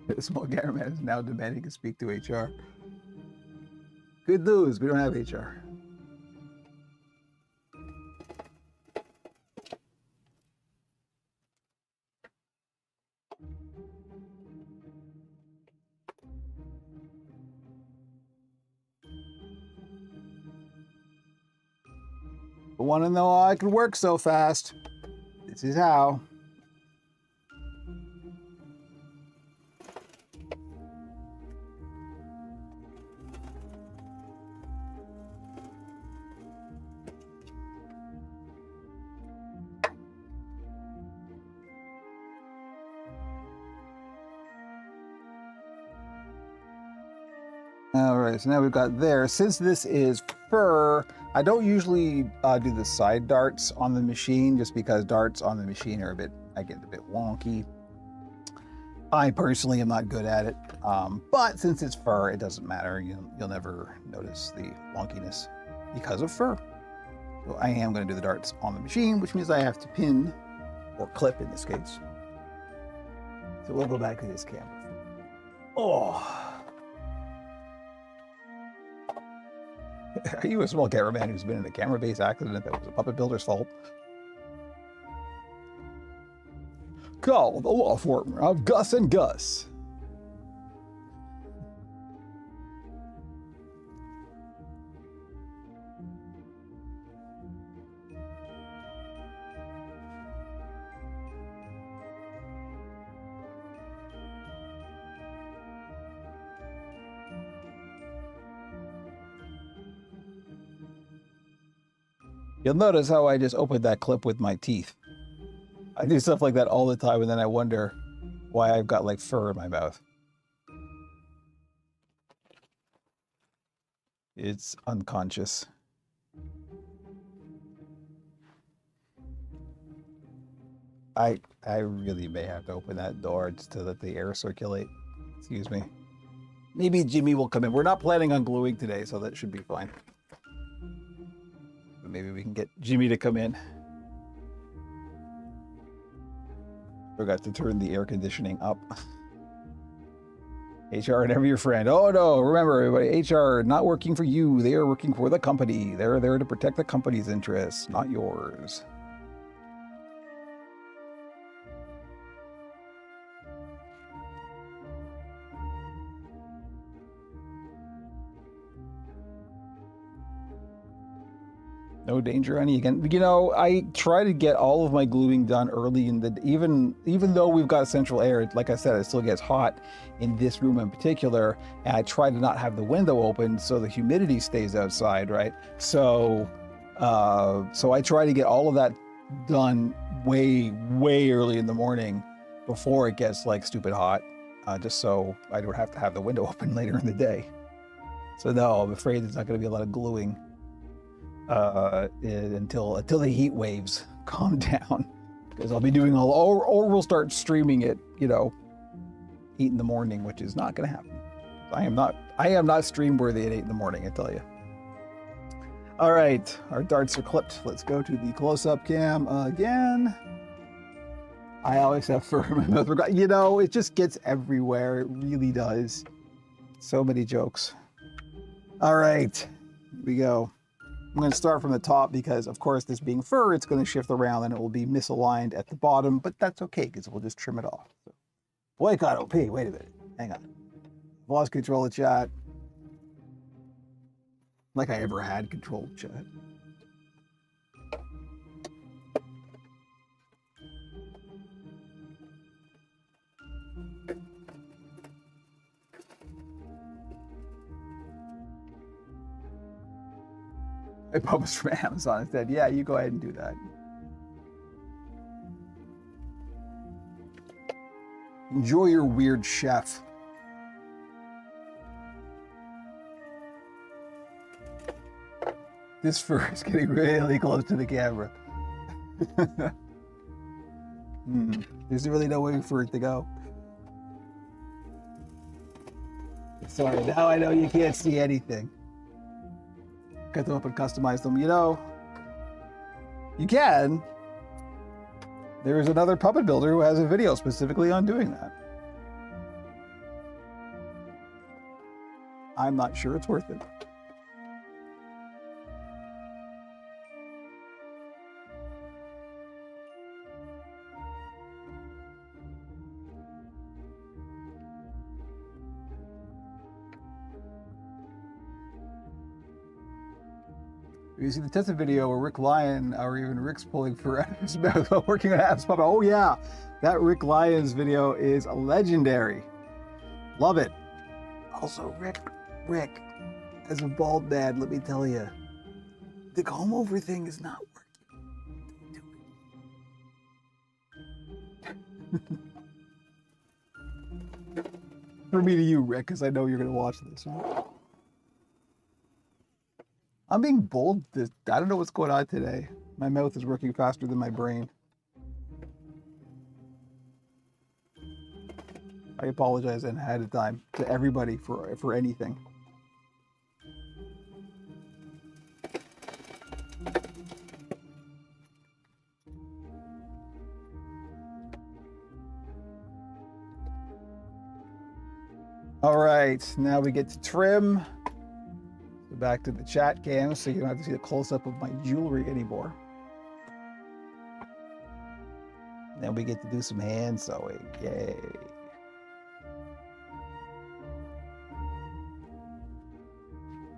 [SPEAKER 1] The small cameraman is now demanding to speak to HR. Good news, we don't have HR. I want to know how I could work so fast. This is how. All right, so now we've got there. Since this is fur, I don't usually do the side darts on the machine just because darts on the machine are I get a bit wonky. I personally am not good at it, but since it's fur, it doesn't matter. You'll never notice the wonkiness because of fur. So I am going to do the darts on the machine, which means I have to pin, or clip in this case. So we'll go back to this camera. Oh. Are you a small cameraman who's been in a camera-based accident that was a puppet builder's fault? Call the law firm of Gus and Gus. You'll notice how I just opened that clip with my teeth. I do stuff like that all the time, and then I wonder why I've got like fur in my mouth. It's unconscious. I really may have to open that door just to let the air circulate. Excuse me. Maybe Jimmy will come in. We're not planning on gluing today, so that should be fine. But maybe we can get Jimmy to come in. Forgot to turn the air conditioning up. HR never your friend. Oh no, remember everybody, HR not working for you. They are working for the company. They're there to protect the company's interests, not yours. No danger, honey. Again, you know, I try to get all of my gluing done early in the even though we've got central air, like I said, it still gets hot in this room in particular, and I try to not have the window open so the humidity stays outside, right? So I try to get all of that done way early in the morning before it gets like stupid hot, just so I don't have to have the window open later in the day. So no, I'm afraid there's not going to be a lot of gluing until the heat waves calm down, because I'll be doing or we'll start streaming it, you know, 8 in the morning, which is not going to happen. I am not stream worthy at 8 in the morning, I tell you. All right, our darts are clipped. Let's go to the close-up cam again. I always have fur in my mouth. You know, it just gets everywhere. It really does. So many jokes. All right, here we go. I'm going to start from the top because, of course, this being fur, it's going to shift around and it will be misaligned at the bottom, but that's okay because we'll just trim it off. So, boycott OP, wait a minute, hang on. I've lost control of chat. Like I ever had control of chat. I published from Amazon instead. Yeah, you go ahead and do that. Enjoy your weird chef. This fur is getting really close to the camera. There's really no way for it to go. Sorry, now I know you can't see anything. Cut them up and customize them. You know, you can. There is another puppet builder who has a video specifically on doing that. I'm not sure it's worth it. You see the tested video where Rick Lyon, or even Rick's pulling for his mouth while working on Adam's puppet. Oh yeah, that Rick Lyons video is legendary. Love it. Also, Rick, as a bald man, let me tell you, the comb over thing is not working. Don't do it. For me to you, Rick, because I know you're going to watch this. Right? I'm being bold. I don't know what's going on today. My mouth is working faster than my brain. I apologize ahead of time to everybody for anything. All right, now we get to trim. So back to the chat cam, so you don't have to see a close-up of my jewelry anymore. Then we get to do some hand sewing. Yay.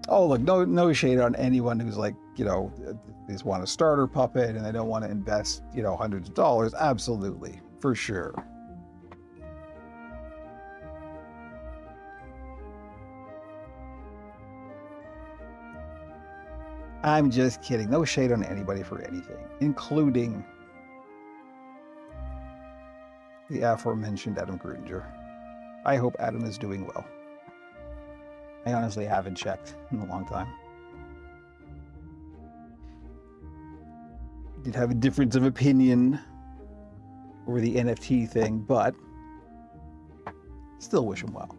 [SPEAKER 1] Oh, look, no shade on anyone who's like, you know, they just want a starter puppet and they don't want to invest, you know, hundreds of dollars. Absolutely, for sure. I'm just kidding. No shade on anybody for anything, including the aforementioned Adam Grudinger. I hope Adam is doing well. I honestly haven't checked in a long time. Did have a difference of opinion over the NFT thing, but still wish him well.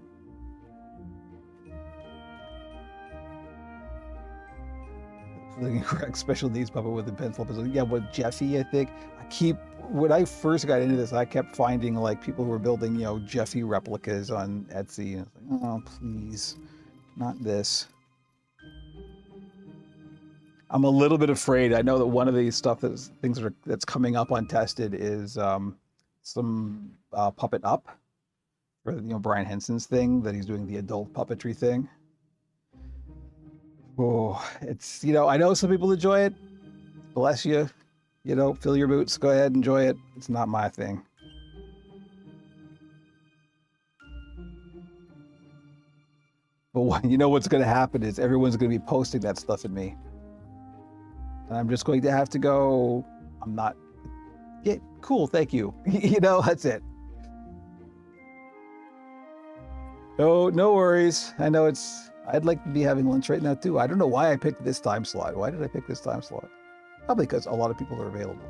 [SPEAKER 1] The incorrect special needs puppet with a pencil. Yeah, with Jeffy, I think. When I first got into this, I kept finding like people who were building, you know, Jeffy replicas on Etsy. And I was like, oh, please, not this. I'm a little bit afraid. I know that one of these that's coming up untested is some Puppet Up, for, you know, Brian Henson's thing that he's doing, the adult puppetry thing. Oh, it's, you know, I know some people enjoy it. Bless you. You know, fill your boots. Go ahead, enjoy it. It's not my thing. But you know what's going to happen is everyone's going to be posting that stuff at me. And I'm just going to have to go, I'm not, yeah, cool, thank you. You know, that's it. Oh, no worries. I know I'd like to be having lunch right now too. I don't know why I picked this time slot. Why did I pick this time slot? Probably because a lot of people are available.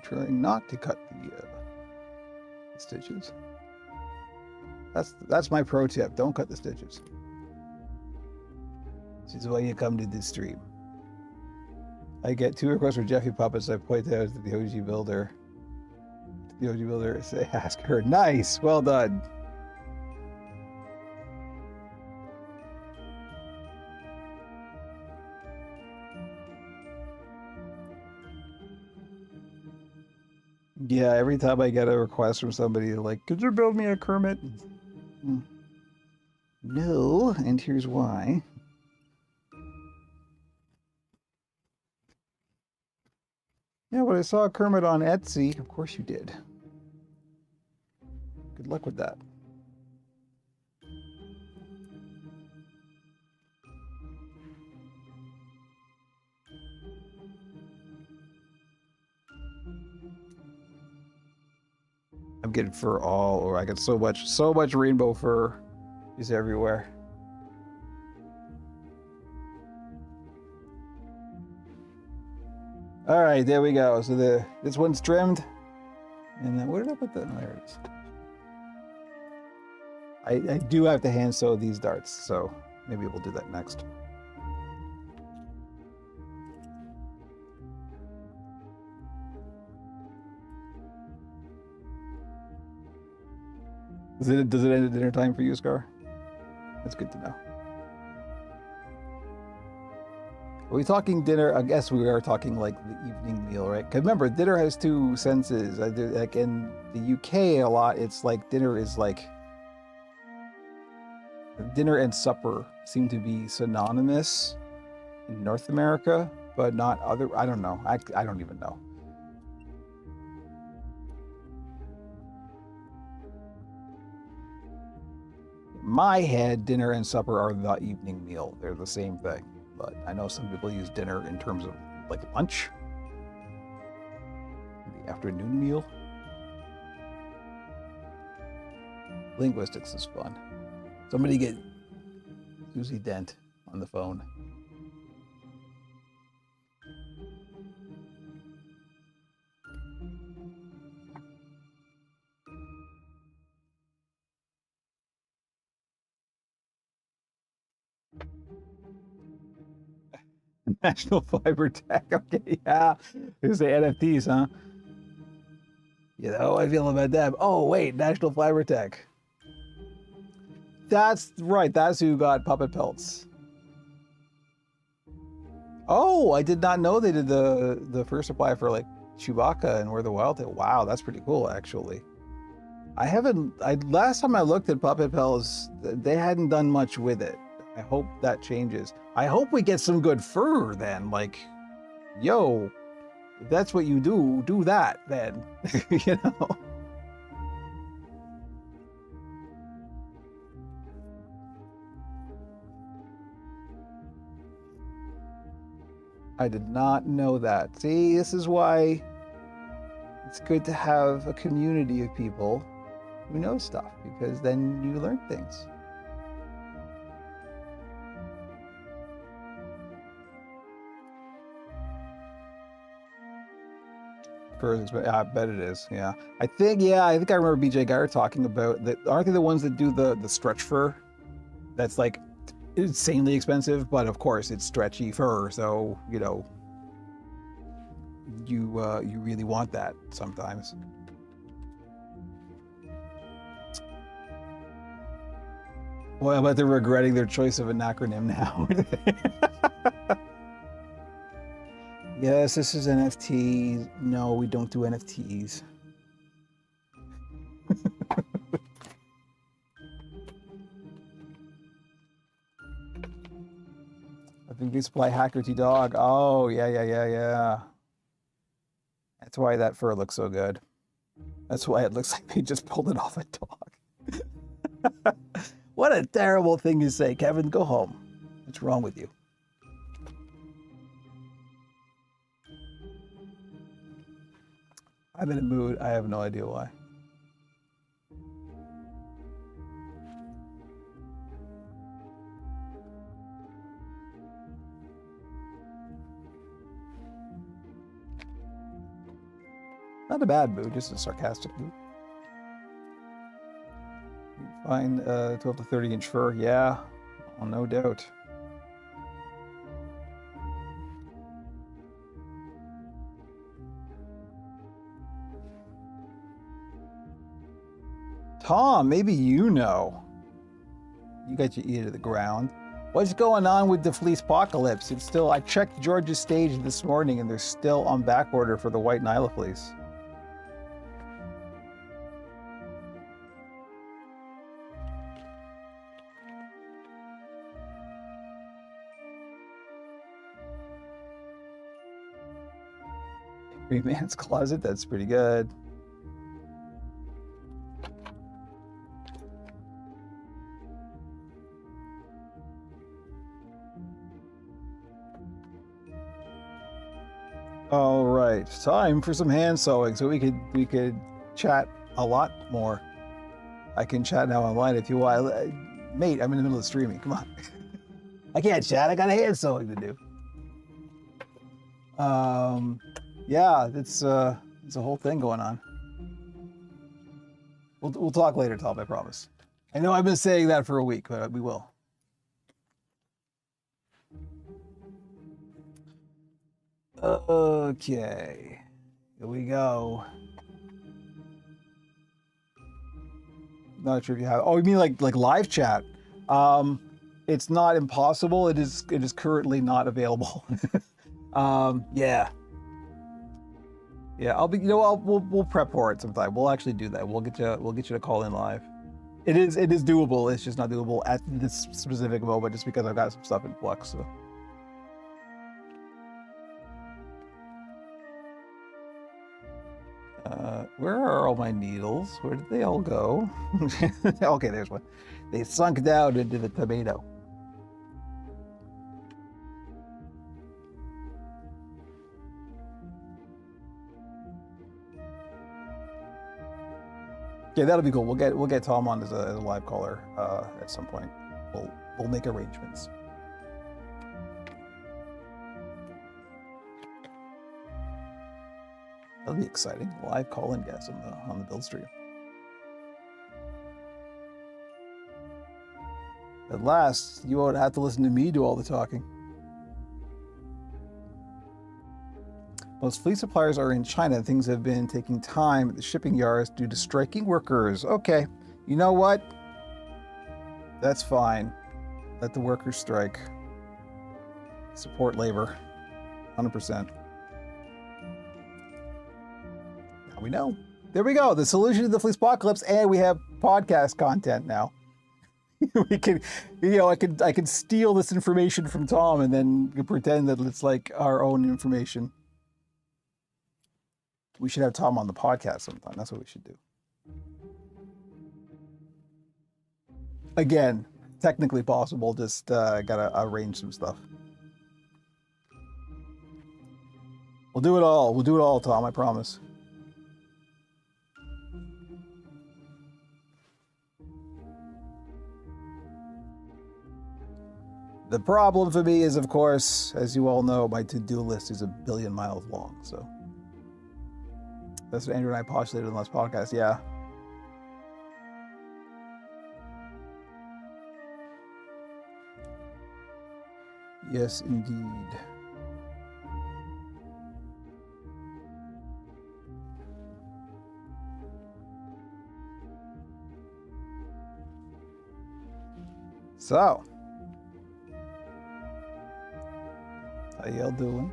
[SPEAKER 1] Trying not to cut the stitches. That's my pro tip. Don't cut the stitches. This is why you come to this stream. I get 2 requests for Jeffy puppets. I point out to the OG builder. The OG builder say, ask her. Nice, well done. Yeah, every time I get a request from somebody like, could you build me a Kermit? No, and here's why. Yeah, but I saw a Kermit on Etsy. Of course you did. Good luck with that. I'm getting fur all over. I got so much rainbow fur is everywhere. All right, there we go. So this one's trimmed, and then where did I put that? Oh, there it is. I do have to hand sew these darts, so maybe we'll do that next. Does it end at dinner time for you, Scar? That's good to know. Are we talking dinner? I guess we are talking like the evening meal, right? Because remember, dinner has 2 senses. Like in the UK a lot, it's like dinner is like, dinner and supper seem to be synonymous in North America, but not other. I don't know. I don't even know. In my head, dinner and supper are the evening meal. They're the same thing. But I know some people use dinner in terms of like lunch, the afternoon meal. Linguistics is fun. Somebody get Susie Dent on the phone. National Fiber Tech. Okay, yeah. Here's the NFTs, huh? You know how I feel about that. Oh, wait, National Fiber Tech. That's right. That's who got puppet pelts. Oh, I did not know they did the first supply for like Chewbacca and Where the Wild Thing. Wow, that's pretty cool, actually. Last time I looked at puppet pelts, they hadn't done much with it. I hope that changes. I hope we get some good fur then. Like, yo, if that's what you do that then. You know? I did not know that. See, this is why it's good to have a community of people who know stuff, because then you learn things. I bet it is. Yeah, I think I remember BJ Geyer talking about that. Aren't they the ones that do the stretch fur? That's like insanely expensive, but of course it's stretchy fur, so you know you really want that sometimes. Well, I bet they're regretting their choice of an acronym now. Yes, this is NFT. No, we don't do NFTs. I think they supply Hacker T Dog. Oh, yeah. That's why that fur looks so good. That's why it looks like they just pulled it off a dog. What a terrible thing to say, Kevin. Go home. What's wrong with you? I'm in a mood. I have no idea why. Not a bad mood, just a sarcastic mood. Fine, 12 to 30 inch fur. Yeah, oh, no doubt. Tom, maybe you know. You got your ear to the ground. What's going on with the fleece apocalypse? It's still, I checked George's stage this morning and they're still on back order for the white Nyla fleece. Free Man's Closet, that's pretty good. All right, time for some hand sewing. So we could chat a lot more. I can chat now online if you want. Mate, I'm in the middle of streaming. Come on. I can't chat. I got a hand sewing to do. Yeah, it's a whole thing going on. We'll talk later, Tom. I promise. I know I've been saying that for a week, but we will. Okay, here we go. Not sure if you have. Oh, you mean like live chat? It's not impossible. It is currently not available. Yeah. I'll be. You know, we'll prep for it sometime. We'll actually do that. We'll get you to call in live. It is doable. It's just not doable at this specific moment, just because I've got some stuff in flux. So. Where are all my needles? Where did they all go? Okay, there's one. They sunk down into the tomato. Yeah, that'll be cool. We'll get Tom on as a live caller at some point. We'll make arrangements. That'll be exciting. Live call-in guests on the build stream. At last, you won't have to listen to me do all the talking. Most fleet suppliers are in China. Things have been taking time at the shipping yards due to striking workers. Okay, you know what? That's fine. Let the workers strike. Support labor. 100%. Now we know. There we go. The solution to the fleet apocalypse, and we have podcast content now. We can, I could steal this information from Tom and then pretend that it's like our own information. We should have Tom on the podcast sometime. That's what we should do. Again, technically possible. Just gotta arrange some stuff. We'll do it all. We'll do it all, Tom. I promise. The problem for me is, of course, as you all know, my to-do list is 1 billion miles long. So that's what Andrew and I postulated in the last podcast. Yeah. Yes, indeed. So, how y'all doing?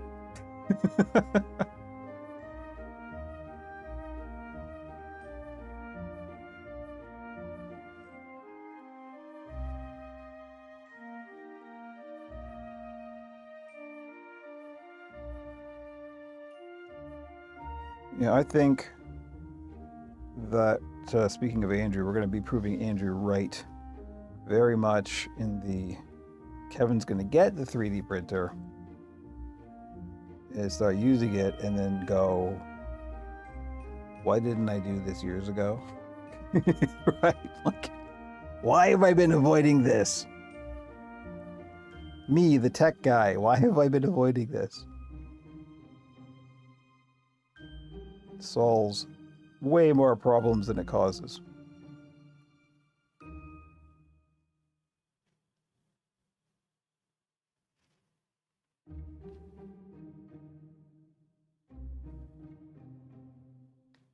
[SPEAKER 1] Yeah, I think that speaking of Andrew, we're going to be proving Andrew right very much in the Kevin's going to get the 3D printer and start using it and then go, why didn't I do this years ago? Right? Like, why have I been avoiding this? Me, the tech guy, why have I been avoiding this? It solves way more problems than it causes.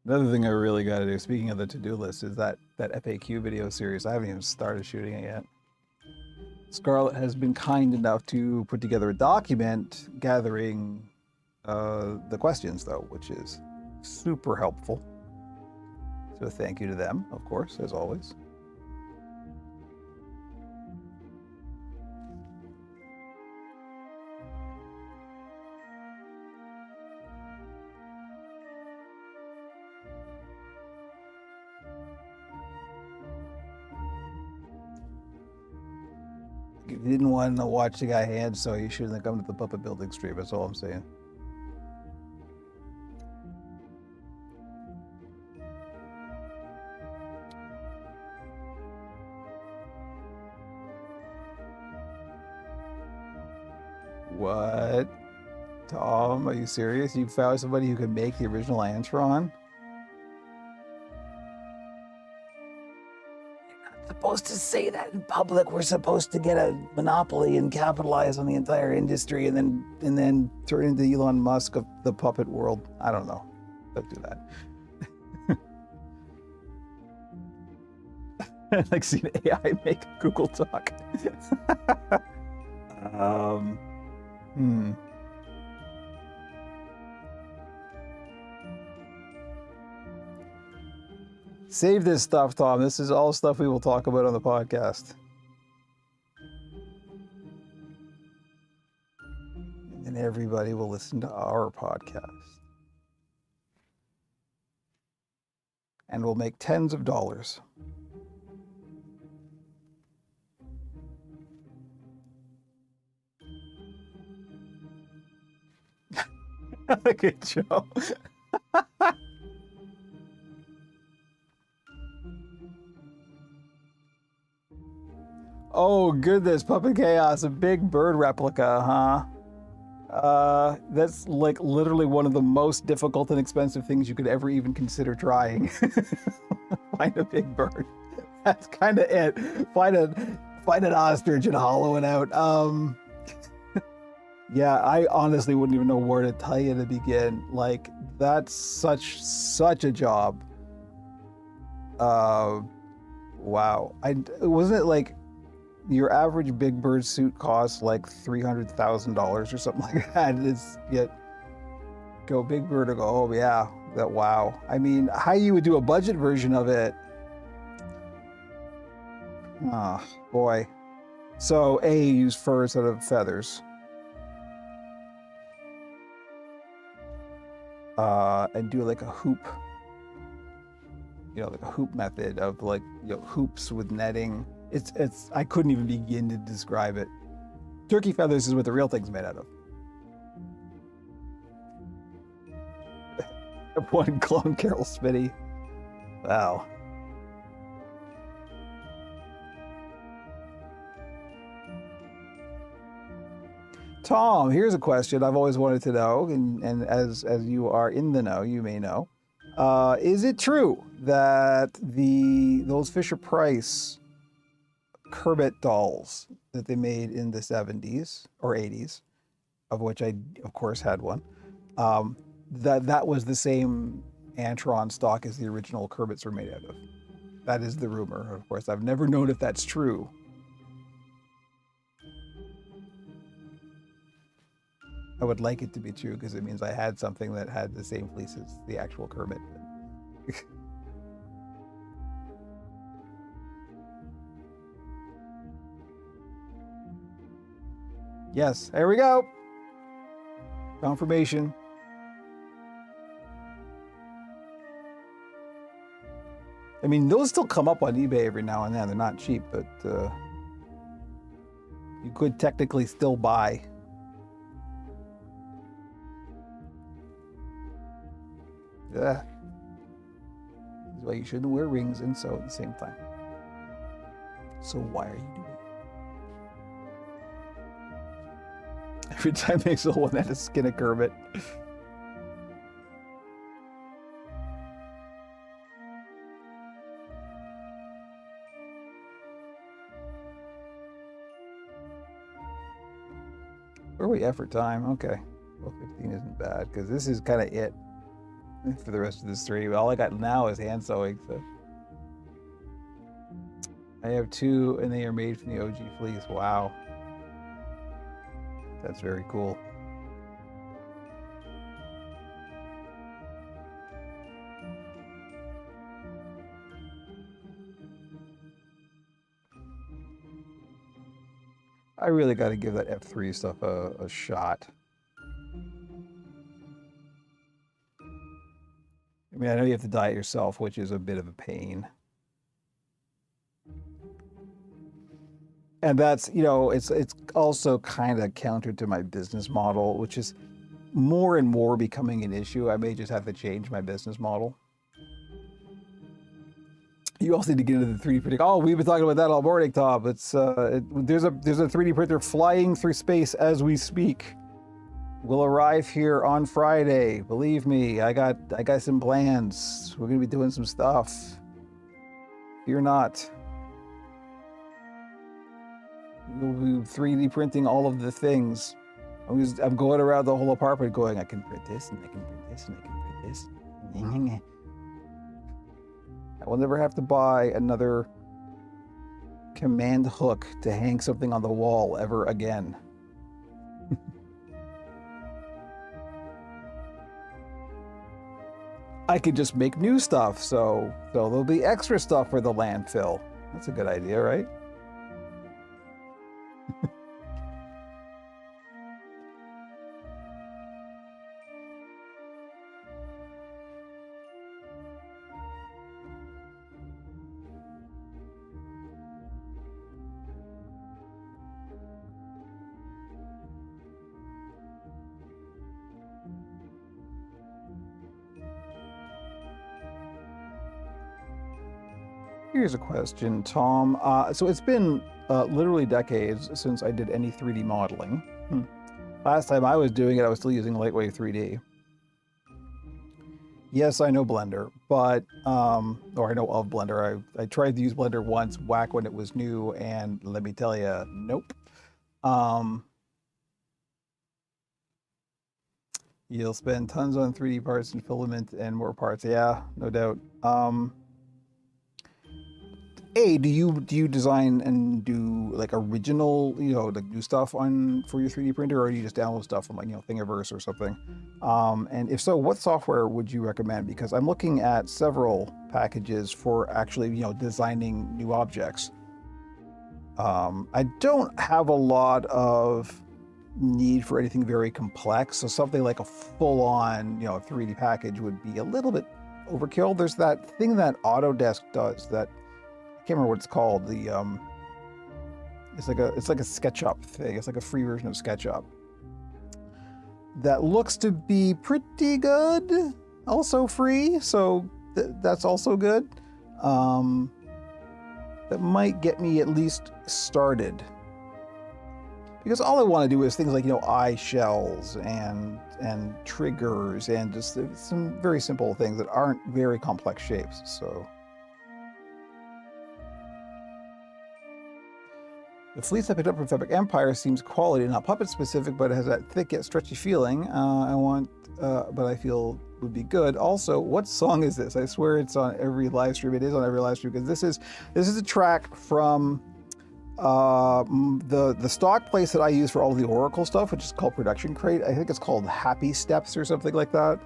[SPEAKER 1] Another thing I really got to do, speaking of the to-do list, is that FAQ video series. I haven't even started shooting it yet. Scarlett has been kind enough to put together a document gathering the questions, though, which is super helpful. So thank you to them, of course, as always. If you didn't want to watch the guy hand, so you shouldn't have come to the puppet building stream. That's all I'm saying. What? Tom, are you serious? You found somebody who can make the original Antron? Supposed to say that in public. We're supposed to get a monopoly and capitalize on the entire industry and then turn into Elon Musk of the puppet world. I don't know. Don't do that. Like seeing AI make Google Talk. Save this stuff, Tom. This is all stuff we will talk about on the podcast. And everybody will listen to our podcast. and will make tens of dollars. Good job. Oh goodness, Puppet Chaos, a big bird replica, huh? That's like literally one of the most difficult and expensive things you could ever even consider trying. Find a big bird. That's kind of it. Find an ostrich and hollow it out. Yeah, I honestly wouldn't even know where to tell you to begin. Like, that's such a job. Wow. Wasn't it like your average big bird suit costs like $300,000 or something like that? It's yet go big bird or go, oh yeah, that wow. I mean, how you would do a budget version of it? Oh boy. So A, use fur instead of feathers. And do like a hoop, like a hoop method of like, hoops with netting. It's I couldn't even begin to describe it. Turkey feathers is what the real thing's made out of. One clone Carol Smitty. Wow. Tom, here's a question I've always wanted to know, and as you are in the know, you may know. Is it true that those Fisher-Price Kermit dolls that they made in the 70s or 80s, of which I, of course, had one, that was the same Antron stock as the original Kermits were made out of? That is the rumor, of course. I've never known if that's true. I would like it to be true because it means I had something that had the same fleece as the actual Kermit. Yes, there we go. Confirmation. I mean, those still come up on eBay every now and then. They're not cheap, but you could technically still buy. Yeah. This is why you shouldn't wear rings and sew at the same time. So why are you doing it? Every time Mixel one had a skin of Kermit. Where are we at for time? Okay. Well, 15 isn't bad because this is kind of it for the rest of the stream. All I got now is hand sewing, so. I have 2 and they are made from the OG fleece. Wow. That's very cool. I really got to give that F3 stuff a shot. I mean, I know you have to dye it yourself, which is a bit of a pain. And that's, it's also kind of counter to my business model, which is more and more becoming an issue. I may just have to change my business model. You also need to get into the 3D printing. Oh, we've been talking about that all morning, Tom. It's there's a 3D printer flying through space as we speak. Will arrive here on Friday. Believe me, I got some plans. We're gonna be doing some stuff. Fear not. We'll be 3D printing all of the things. I'm going around the whole apartment going, I can print this, and I can print this, and I can print this. I will never have to buy another command hook to hang something on the wall ever again. I could just make new stuff, so there'll be extra stuff for the landfill. That's a good idea, right? Here's a question, Tom. So it's been literally decades since I did any 3D modeling. Last time I was doing it, I was still using Lightwave 3D. Yes, I know Blender, but, or I know of Blender. I tried to use Blender once back when it was new, and let me tell you, nope. You'll spend tons on 3D parts and filament and more parts. Yeah, no doubt. Do you design and do like original, like new stuff for your 3D printer, or do you just download stuff from like, Thingiverse or something? And if so, what software would you recommend? Because I'm looking at several packages for actually, designing new objects. I don't have a lot of need for anything very complex, so something like a full-on, 3D package would be a little bit overkill. There's that thing that Autodesk does that I can't remember what it's called. It's like a SketchUp thing. It's like a free version of SketchUp that looks to be pretty good. Also free, so that's also good. That might get me at least started. Because all I want to do is things like eye shells and triggers and just some very simple things that aren't very complex shapes. So. The fleece I picked up from Fabric Empire seems quality, not puppet specific, but it has that thick yet stretchy feeling. But I feel would be good. Also, what song is this? I swear it's on every live stream. It is on every live stream because this is a track from the stock place that I use for all of the Oracle stuff, which is called Production Crate. I think it's called Happy Steps or something like that.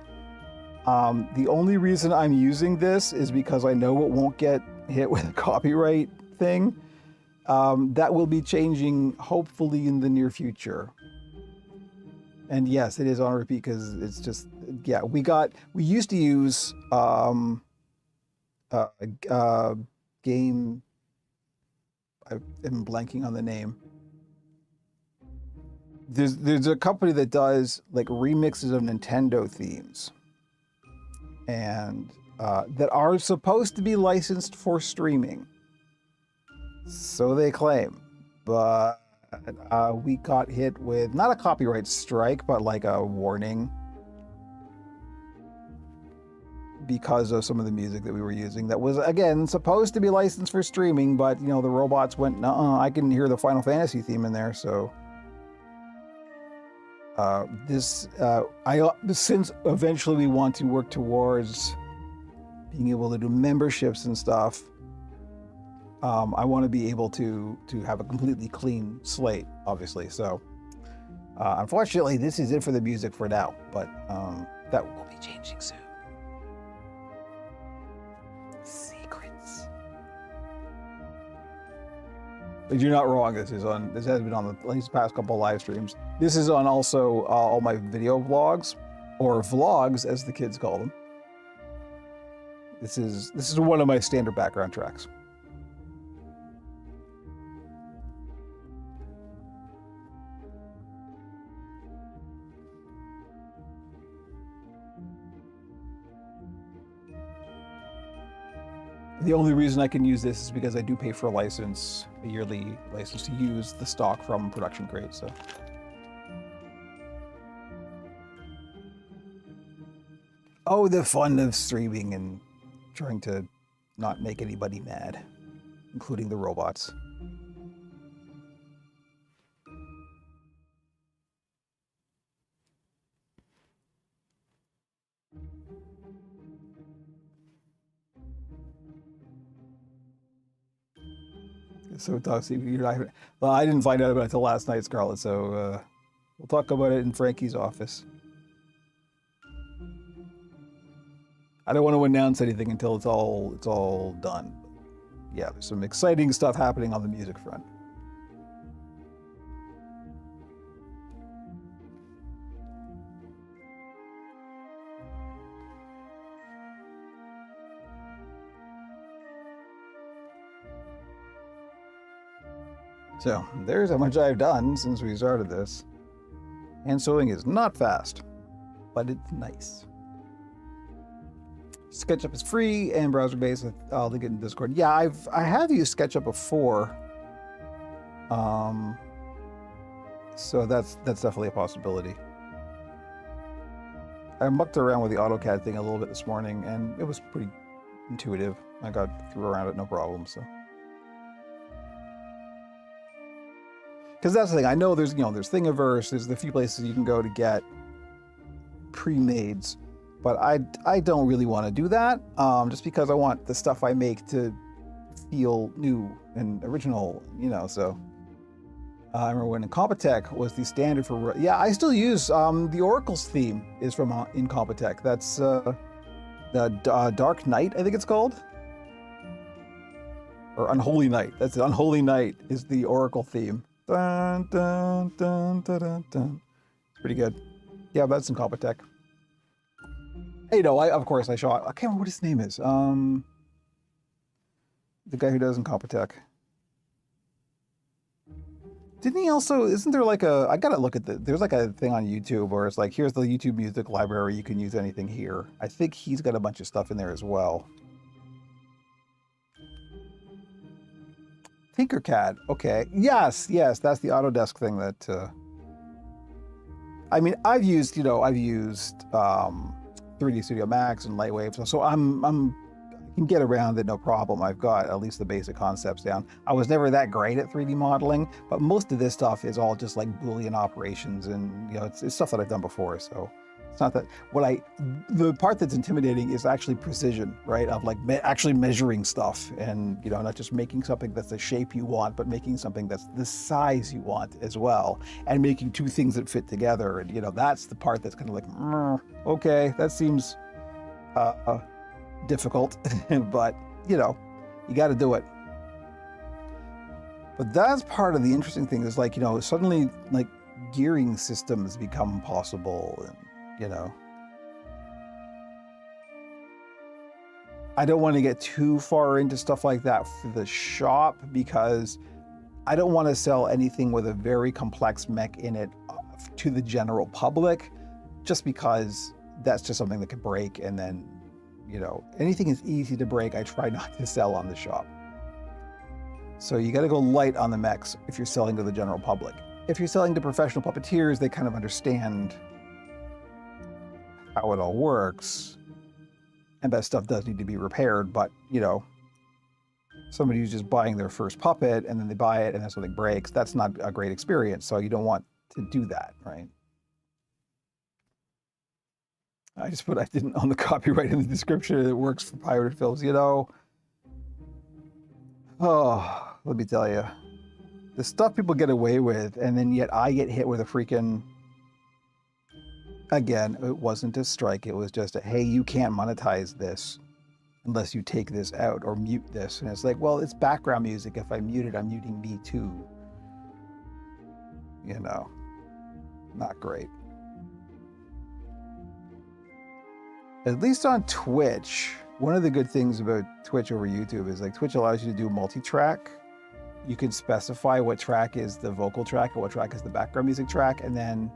[SPEAKER 1] The only reason I'm using this is because I know it won't get hit with a copyright thing. That will be changing hopefully in the near future. And yes, it is on repeat because it's just, yeah, we used to use game, I'm blanking on the name. There's a company that does like remixes of Nintendo themes and that are supposed to be licensed for streaming. So they claim, but we got hit with not a copyright strike, but like a warning because of some of the music that we were using that was, again, supposed to be licensed for streaming, but the robots went, nuh-uh, I can hear the Final Fantasy theme in there, so since eventually we want to work towards being able to do memberships and stuff, I want to be able to have a completely clean slate, obviously. So, unfortunately, this is it for the music for now, but that will be changing soon. Secrets. But you're not wrong. This has been on at least the past couple of live streams. This is on also all my video vlogs, or vlogs as the kids call them. This is one of my standard background tracks. The only reason I can use this is because I do pay for a yearly license to use the stock from Production Crate, so. Oh, the fun of streaming and trying to not make anybody mad, including the robots. So toxic. Well, I didn't find out about it until last night, Scarlett. So we'll talk about it in Frankie's office. I don't want to announce anything until it's all done. Yeah, there's some exciting stuff happening on the music front. So there's how much I've done since we started this. Hand sewing is not fast, but it's nice. SketchUp is free and browser-based. I'll link it in Discord. Yeah, I have used SketchUp before. So that's definitely a possibility. I mucked around with the AutoCAD thing a little bit this morning, and it was pretty intuitive. I got through around it no problem. So, because that's the thing, I know there's there's Thingiverse, there's the few places you can go to get pre-mades, but I don't really want to do that. Just because I want the stuff I make to feel new and original, So. I remember when Incompetech was the standard for... Yeah, I still use the Oracle's theme is from Incompetech. That's the Dark Knight, I think it's called. Or Unholy Night. That's it. Unholy Night is the Oracle theme. Dun, dun, dun, dun, dun, dun. Pretty good. Yeah, that's Incompetech. Hey, of course I shot... I can't remember what his name is. The guy who does Incompetech. Didn't he also, isn't there like I gotta look at there's like a thing on YouTube where it's like, here's the YouTube music library, you can use anything here. I think he's got a bunch of stuff in there as well. Tinkercad, okay. Yes, that's the Autodesk thing that, I mean, I've used 3D Studio Max and Lightwave, so I can get around it no problem. I've got at least the basic concepts down. I was never that great at 3D modeling, but most of this stuff is all just like Boolean operations, and it's stuff that I've done before. So it's not that the part that's intimidating is actually precision, right? Of like actually measuring stuff, and not just making something that's the shape you want, but making something that's the size you want as well, and making two things that fit together. And that's the part that's kind of like, okay, that seems difficult, but you got to do it. But that's part of the interesting thing is like, suddenly like gearing systems become possible, and I don't want to get too far into stuff like that for the shop, because I don't want to sell anything with a very complex mech in it to the general public, just because that's just something that could break, and then anything is easy to break, I try not to sell on the shop. So you got to go light on the mechs if you're selling to the general public. If you're selling to professional puppeteers, they kind of understand how it all works, and that stuff does need to be repaired. But somebody who's just buying their first puppet and then they buy it and then something breaks, that's not a great experience. So you don't want to do that, right? I just put I didn't own the copyright in the description. It works for pirated films, Oh, let me tell you, the stuff people get away with, and then yet I get hit with a freaking. Again, it wasn't a strike. It was just a, hey, you can't monetize this unless you take this out or mute this. And it's like, well, it's background music. If I mute it, I'm muting me too. Not great. At least on Twitch, one of the good things about Twitch over YouTube is like Twitch allows you to do multi-track. You can specify what track is the vocal track and what track is the background music track, and then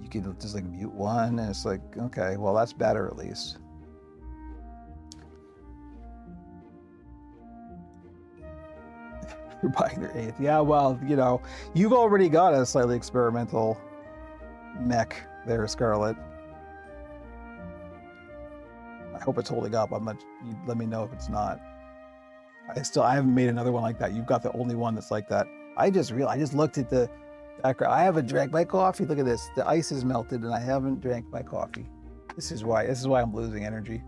[SPEAKER 1] you can just like mute one, and it's like, okay, well, that's better at least. You're buying their 8th. Yeah, well, you've already got a slightly experimental mech there, Scarlett. I hope it's holding up. You let me know if it's not. I haven't made another one like that. You've got the only one that's like that. I just looked at the background. I haven't drank my coffee. Look at this. The ice is melted and I haven't drank my coffee. This is why I'm losing energy.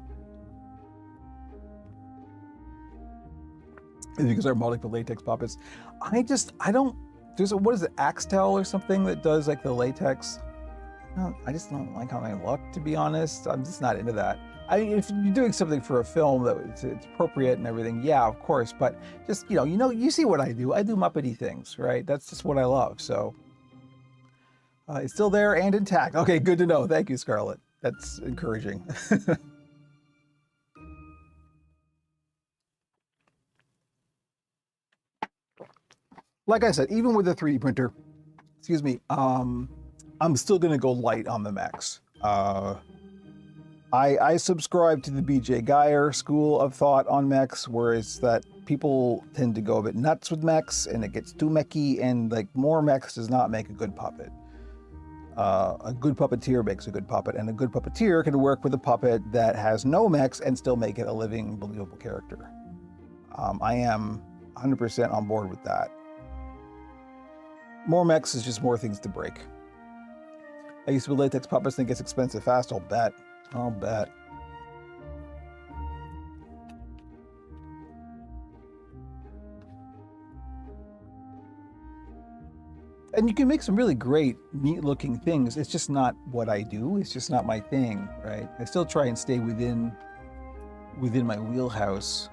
[SPEAKER 1] It's because I'm modeling for latex puppets. I don't, what is it, Axtel or something that does like the latex? I just don't like how they look, to be honest. I'm just not into that. If you're doing something for a film that it's appropriate and everything, yeah, of course. But just, you see what I do. I do Muppety things, right? That's just what I love. So it's still there and intact. Okay, good to know. Thank you, Scarlett. That's encouraging. Like I said, even with the 3D printer, excuse me, I'm still going to go light on the mechs. I subscribe to the BJ Geyer school of thought on mechs, where it's that people tend to go a bit nuts with mechs and it gets too mechy, and like more mechs does not make a good puppet. A good puppeteer makes a good puppet, and a good puppeteer can work with a puppet that has no mechs and still make it a living, believable character. I am 100% on board with that. More mechs is just more things to break. I used to build latex puppets, think it's expensive fast. I'll bet. I'll bet. And you can make some really great, neat-looking things. It's just not what I do. It's just not my thing, right? I still try and stay within my wheelhouse.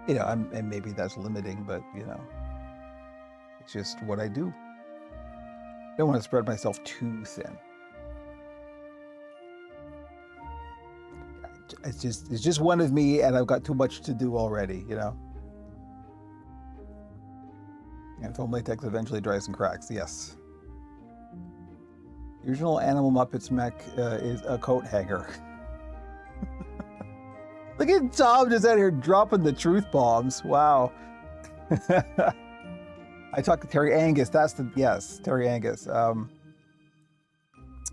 [SPEAKER 1] You know, and maybe that's limiting, but you know, it's just what I do. I don't want to spread myself too thin. It's just one of me, and I've got too much to do already, you know. And foam latex eventually dries and cracks. Yes. The original Animal Muppets mech is a coat hanger. Look at Tom just out here dropping the truth bombs. Wow. I talked to Terry Angus. Yes, Terry Angus.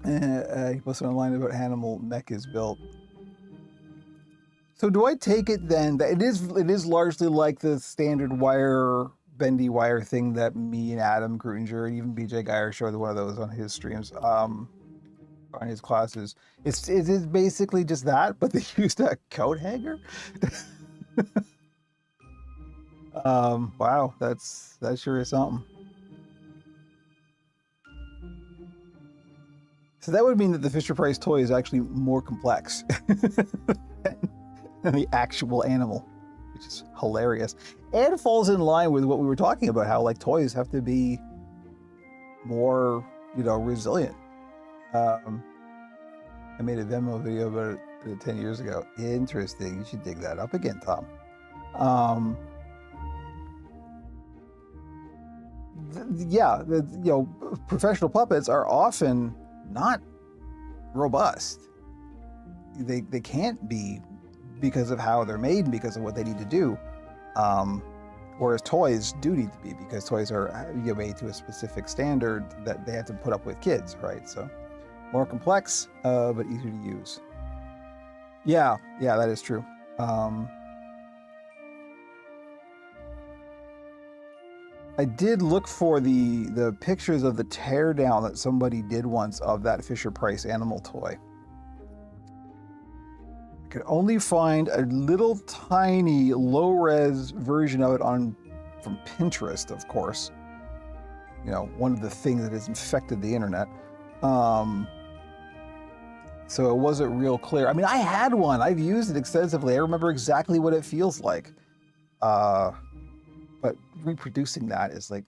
[SPEAKER 1] He posted online about Animal mech is built. So do I take it then that it is largely like the standard wire, bendy wire thing that me and Adam Grutinger and even BJ Geyer showed one of those on his streams, on his classes. It is basically just that, but they used a coat hanger. Wow, that sure is something. So that would mean that the Fisher-Price toy is actually more complex than the actual animal, which is hilarious. And falls in line with what we were talking about, how like toys have to be more, you know, resilient. I made a Venmo video about it 10 years ago. Interesting. You should dig that up again, Tom. Professional puppets are often not robust. They can't be because of how they're made and because of what they need to do. Whereas toys do need to be, because toys are made to a specific standard that they have to put up with kids, right? So more complex, but easier to use. Yeah, that is true. I did look for the pictures of the teardown that somebody did once of that Fisher-Price animal toy. I could only find a little tiny low-res version of it from Pinterest, of course. You know, one of the things that has infected the internet. So it wasn't real clear. I mean, I had one. I've used it extensively. I remember exactly what it feels like. But reproducing that is like,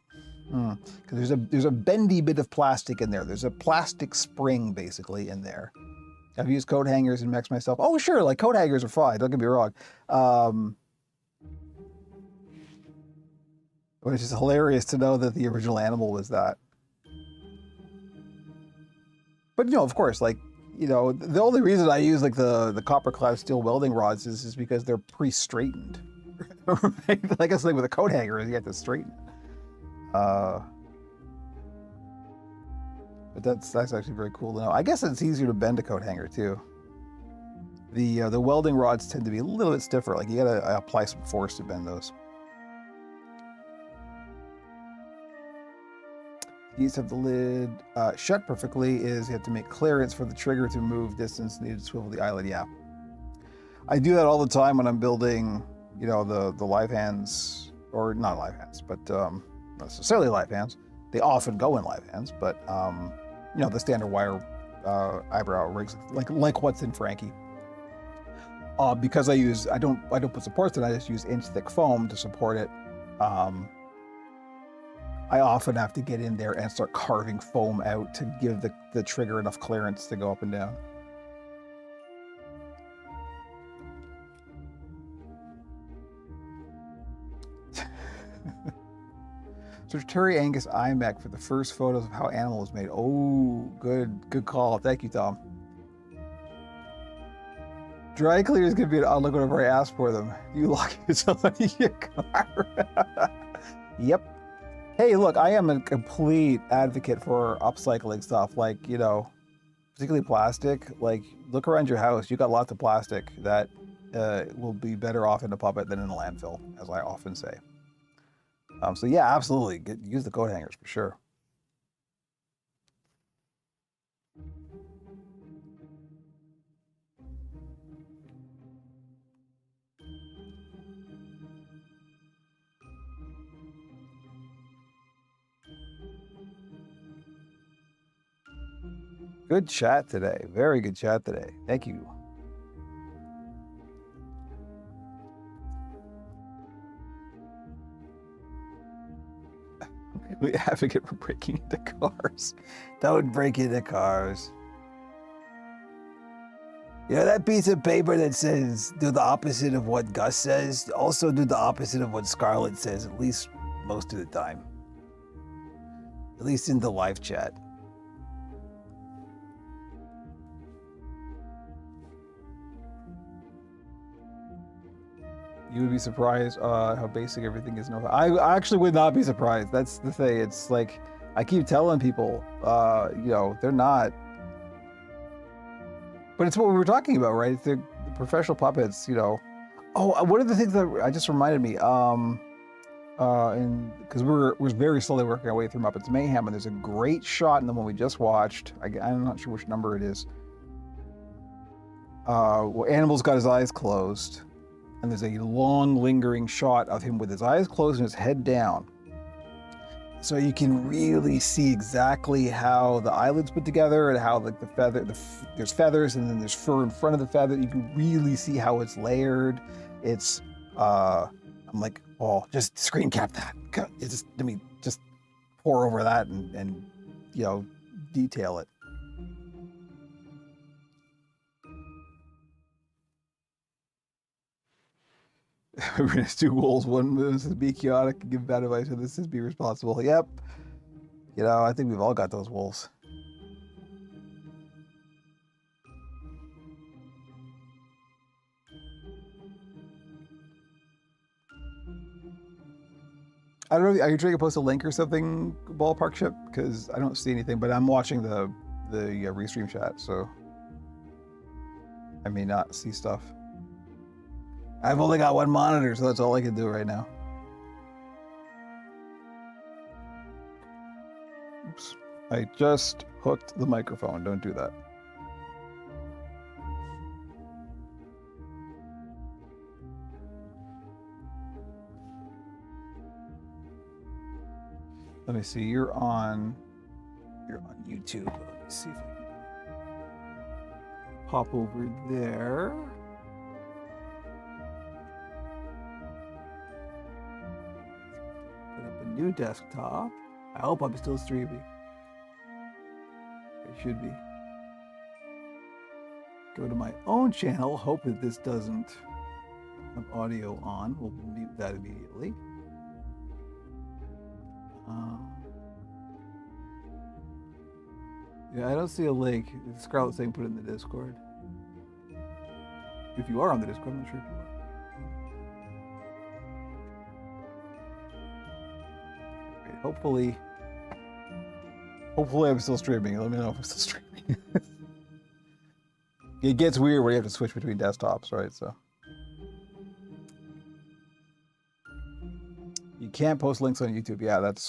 [SPEAKER 1] because there's a bendy bit of plastic in there. There's a plastic spring basically in there. I've used coat hangers and mechs myself. Oh, sure, like coat hangers are fine. Don't get me wrong. But it's just hilarious to know that the original animal was that. But you know, of course, like, you know, the only reason I use like the copper clad steel welding rods is because they're pre-straightened. Right? Like it's like with a coat hanger, you have to straighten it. But that's actually very cool to know. I guess it's easier to bend a coat hanger too. The welding rods tend to be a little bit stiffer. Like you gotta apply some force to bend those. You used to have the lid shut perfectly is you have to make clearance for the trigger to move distance needed to swivel the eyelid. Yeah. I do that all the time when I'm building, you know, the live hands, or not live hands, but not necessarily live hands. They often go in live hands, but you know, the standard wire eyebrow rigs, like what's in Frankie. Because I don't put supports in, I just use inch thick foam to support it. I often have to get in there and start carving foam out to give the trigger enough clearance to go up and down. Search Terry Angus iMech for the first photos of how animal was made. Oh, good call. Thank you, Tom. Dry cleaners can be an odd look whenever I ask for them. You lock somebody in your car. Yep. Hey, look, I am a complete advocate for upcycling stuff, like, you know, particularly plastic. Like, look around your house. You got lots of plastic that will be better off in a puppet than in a landfill, as I often say. So yeah, absolutely. Use the coat hangers for sure. Good chat today. Very good chat today. Thank you. We advocate for breaking into cars. Don't break into cars. You know that piece of paper that says do the opposite of what Gus says? Also do the opposite of what Scarlet says, at least most of the time. At least in the live chat. You would be surprised how basic everything is. No, I actually would not be surprised. That's the thing. It's like, I keep telling people, you know, they're not. But it's what we were talking about, right? The professional puppets, you know. Oh, one of the things that I just reminded me, because we're very slowly working our way through Muppets Mayhem, and there's a great shot in the one we just watched. I'm not sure which number it is. Well, Animal's got his eyes closed. And there's a long lingering shot of him with his eyes closed and his head down. So you can really see exactly how the eyelids put together and how like there's feathers and then there's fur in front of the feather. You can really see how it's layered. It's, I'm like, oh, just screen cap that. Let me just pour over that and you know, detail it. We're gonna do wolves. One moves is be chaotic and give bad advice, and this is be responsible. Yep. You know, I think we've all got those wolves. I don't know. Are you trying to post a link or something, Ballpark Ship? Because I don't see anything, but I'm watching the restream chat, so I may not see stuff. I've only got one monitor, so that's all I can do right now. Oops. I just hooked the microphone. Don't do that. Let me see. You're on YouTube. Let me see if I can pop over there. Put up a new desktop. I hope I'm still streaming. I should be. Go to my own channel. Hope that this doesn't have audio on. We'll mute that immediately. Yeah, I don't see a link. Scarlet's saying put it in the Discord. If you are on the Discord, I'm not sure if you are. Right, hopefully I'm still streaming. Let me know if I'm still streaming. It gets weird when you have to switch between desktops, right? So you can't post links on YouTube. Yeah, that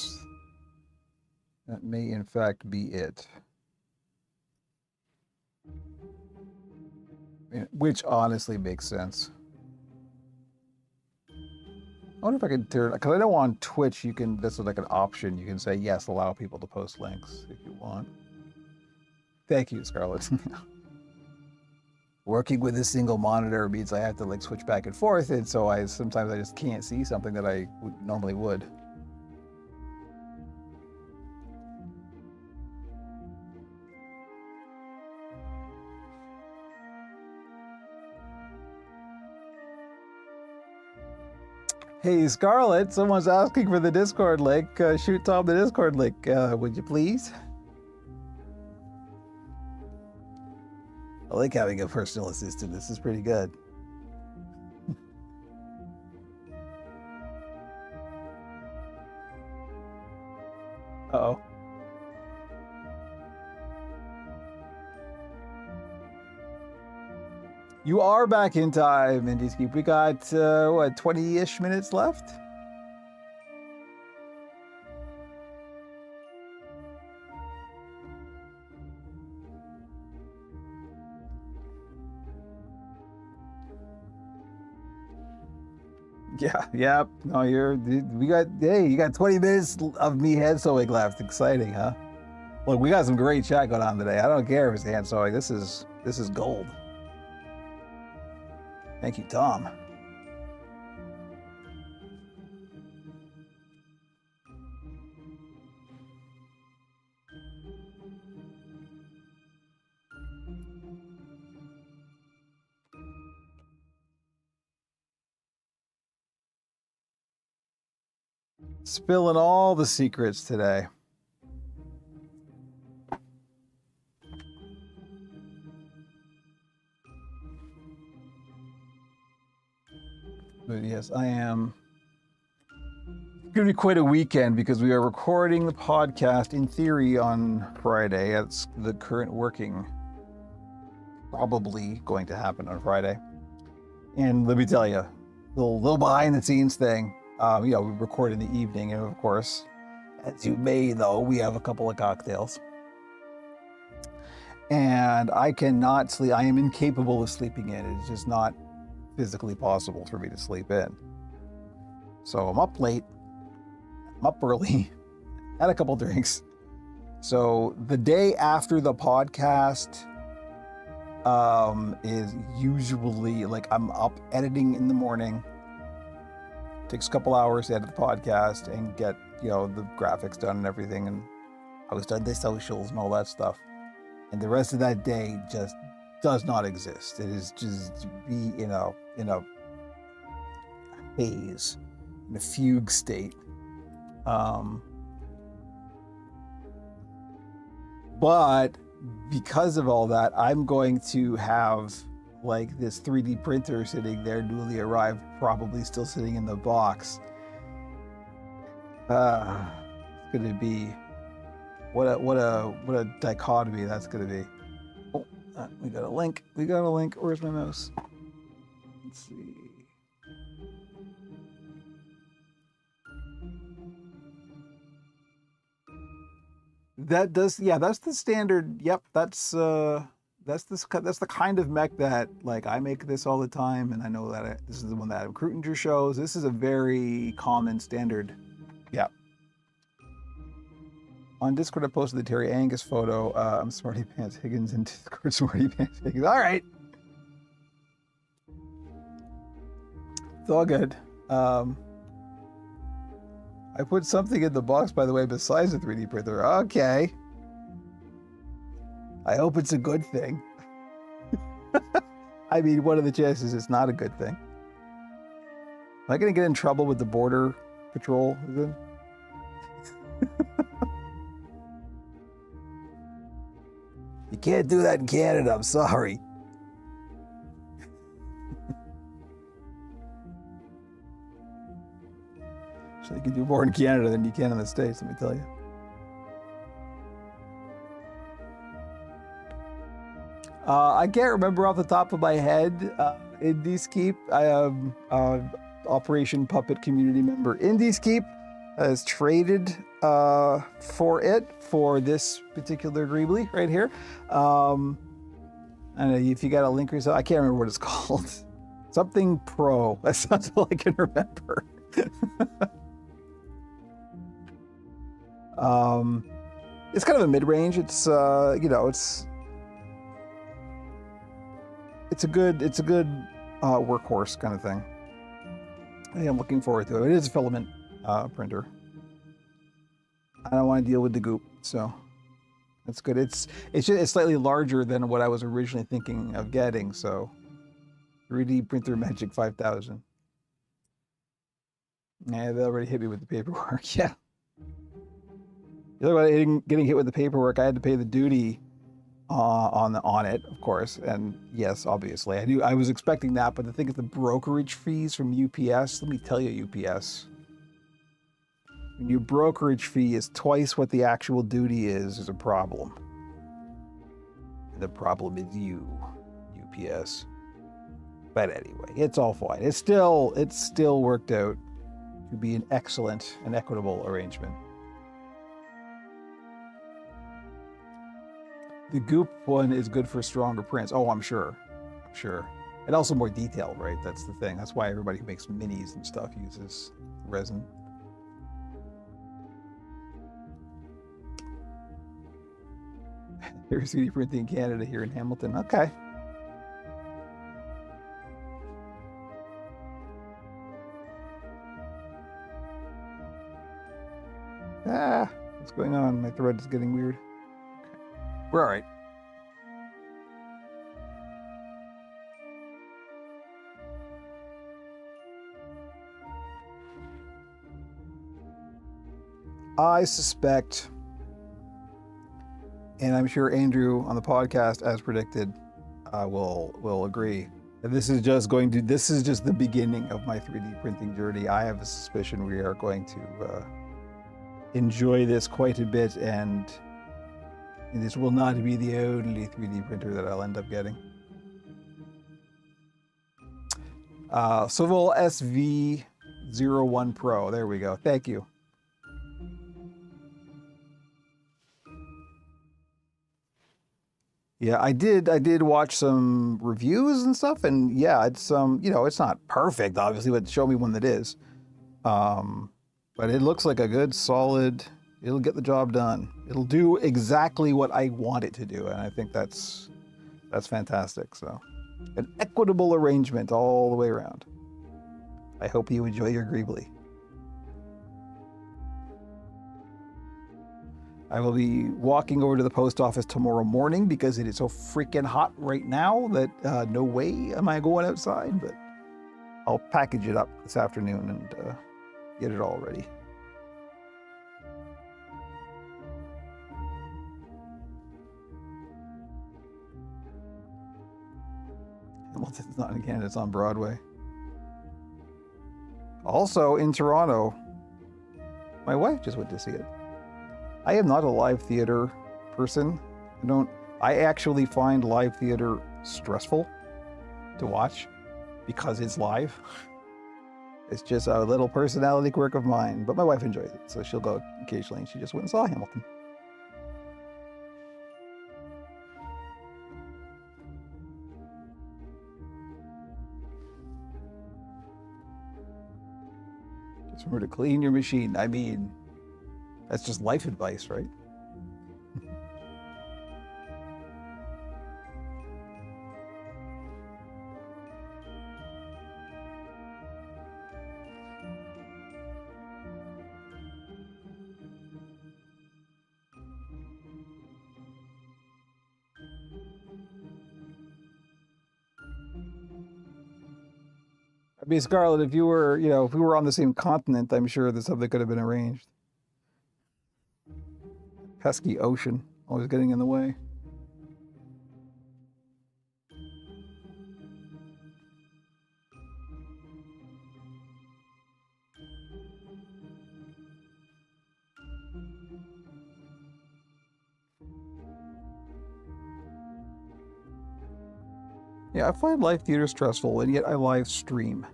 [SPEAKER 1] may in fact be it. Which honestly makes sense. I wonder if I can turn, because I know on Twitch you can, this is like an option. You can say, yes, allow people to post links if you want. Thank you, Scarlett. Working with a single monitor means I have to like switch back and forth, and so sometimes I just can't see something that I normally would. Hey, Scarlet, someone's asking for the Discord link. Shoot Tom the Discord link, would you please? I like having a personal assistant. This is pretty good. Uh-oh. You are back in time, Indieskeep. We got, what, 20-ish minutes left? Yeah. No, you got 20 minutes of me hand sewing left. Exciting, huh? Look, we got some great chat going on today. I don't care if it's hand sewing. This is gold. Thank you, Tom. Spilling all the secrets today. But yes, I am. It's going to be quite a weekend because we are recording the podcast in theory on Friday. That's the current working. Probably going to happen on Friday. And let me tell you, little behind the scenes thing. We record in the evening, and of course, as you may know, we have a couple of cocktails. And I cannot sleep. I am incapable of sleeping in. It's just not physically possible for me to sleep in. So I'm up late, I'm up early, had a couple drinks. So the day after the podcast is usually like I'm up editing in the morning. Takes a couple hours to edit the podcast and get, the graphics done and everything, and post on the socials and all that stuff. And the rest of that day just does not exist. It is just to be in a haze, in a fugue state. But because of all that, I'm going to have like this 3D printer sitting there, newly arrived, probably still sitting in the box. It's gonna be what a dichotomy that's gonna be. Oh, we got a link. Where's my mouse? Let's see. That's the standard. Yep, that's the kind of mech that, like, I make this all the time, and I know that this is the one that Adam Krutinger shows. This is a very common standard. Yeah. On Discord, I posted the Terry Angus photo. I'm Smarty Pants Higgins in Discord. Smarty Pants Higgins. All right. It's all good. I put something in the box, by the way, besides the 3D printer. Okay. I hope it's a good thing. I mean, what are the chances it's not a good thing? Am I going to get in trouble with the Border Patrol? You can't do that in Canada, I'm sorry. So you can do more in Canada than you can in the States, let me tell you. I can't remember off the top of my head. Indieskeep, I am Operation Puppet community member. Indieskeep has traded for this particular Greebly right here. I don't know if you got a link or something. I can't remember what it's called. Something Pro. That's all I can remember. It's kind of a mid-range. It's it's a good workhorse kind of thing. I'm looking forward to it. It is a filament printer. I don't want to deal with the goop, so that's good. It's slightly larger than what I was originally thinking of getting. So 3D printer Magic 5000. Yeah, they already hit me with the paperwork. Yeah. The other one, getting hit with the paperwork, I had to pay the duty on it, of course. And yes, obviously, I was expecting that, but the thing is, the brokerage fees from UPS. Let me tell you, UPS. When your brokerage fee is twice what the actual duty is a problem. The problem is you, UPS. But anyway, it's all fine. It's still worked out to be an excellent and equitable arrangement. The Goop one is good for stronger prints. Oh, I'm sure. And also more detailed, right? That's the thing. That's why everybody who makes minis and stuff uses resin. Here's 3D printing in Canada here in Hamilton. Okay. What's going on? My thread is getting weird. Okay. We're all right. I suspect, and I'm sure Andrew on the podcast, as predicted, will agree, that this is just the beginning of my 3D printing journey. I have a suspicion we are going to enjoy this quite a bit, and this will not be the only 3D printer that I'll end up getting. Sovol SV01 Pro. There we go. Thank you. Yeah, I did watch some reviews and stuff, and yeah, it's it's not perfect, obviously, but show me one that is. But it looks like a good, solid. It'll get the job done. It'll do exactly what I want it to do, and I think that's fantastic. So, an equitable arrangement all the way around. I hope you enjoy your Greebly. I will be walking over to the post office tomorrow morning because it is so freaking hot right now that no way am I going outside, but I'll package it up this afternoon and get it all ready. Hamilton's not in Canada, it's on Broadway. Also in Toronto, my wife just went to see it. I am not a live theater person. I actually find live theater stressful to watch because it's live. It's just a little personality quirk of mine, but my wife enjoys it, so she'll go occasionally, and she just went and saw Hamilton. Just remember to clean your machine. I mean, that's just life advice, right? I mean, Scarlett, if you were, if we were on the same continent, I'm sure that something could have been arranged. Pesky ocean, always getting in the way. Yeah, I find live theater stressful, and yet I live stream.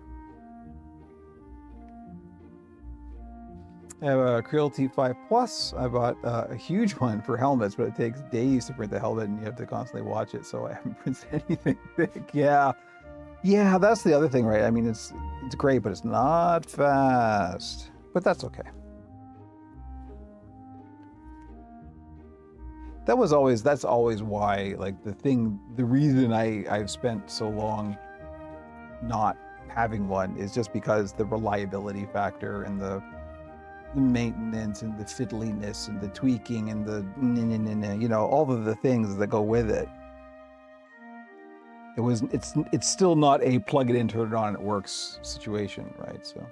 [SPEAKER 1] I have a Creel T5 Plus. I bought a huge one for helmets, but it takes days to print the helmet, and you have to constantly watch it, so I haven't printed anything big. Yeah, that's the other thing, right? I mean, it's great, but it's not fast. But that's okay. That's always why, like, the reason I've spent so long not having one is just because the reliability factor and the maintenance and the fiddliness and the tweaking and the all of the things that go with it. It's still not a plug it in, turn it on, and it works situation, right? So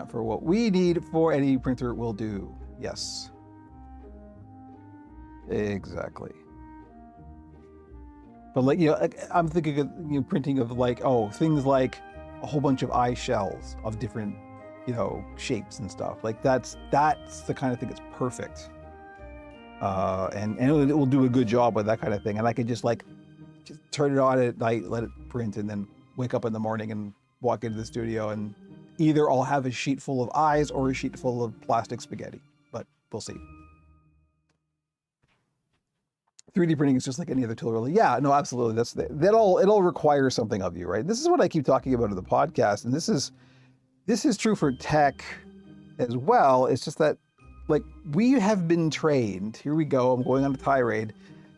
[SPEAKER 1] For what we need for any printer will do. Yes. Exactly. But like, I'm thinking of printing of like, things like a whole bunch of eye shells of different, shapes and stuff. Like that's the kind of thing that's perfect. And it will do a good job with that kind of thing. And I could just turn it on at night, let it print, and then wake up in the morning and walk into the studio, and either I'll have a sheet full of eyes or a sheet full of plastic spaghetti, but we'll see. 3D printing is just like any other tool, really. Yeah, no, absolutely. It all requires something of you, right? This is what I keep talking about in the podcast, and this is true for tech as well. It's just that, like, we have been trained. Here we go. I'm going on a tirade.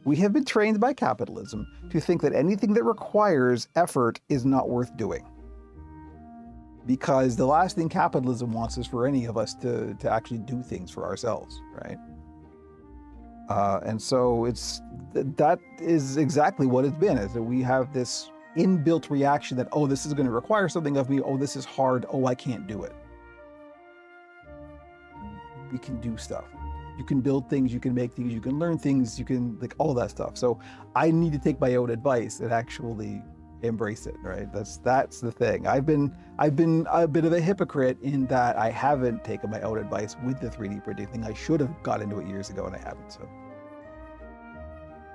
[SPEAKER 1] We have been trained by capitalism to think that anything that requires effort is not worth doing. Because the last thing capitalism wants is for any of us to actually do things for ourselves, right? And so that is exactly what it's been, is that we have this inbuilt reaction that, this is going to require something of me. This is hard. I can't do it. We can do stuff. You can build things, you can make things, you can learn things, you can, like, all that stuff. So I need to take my own advice and actually embrace it, right? That's the thing. I've been a bit of a hypocrite in that I haven't taken my own advice with the 3D printing thing. I should have got into it years ago and I haven't. So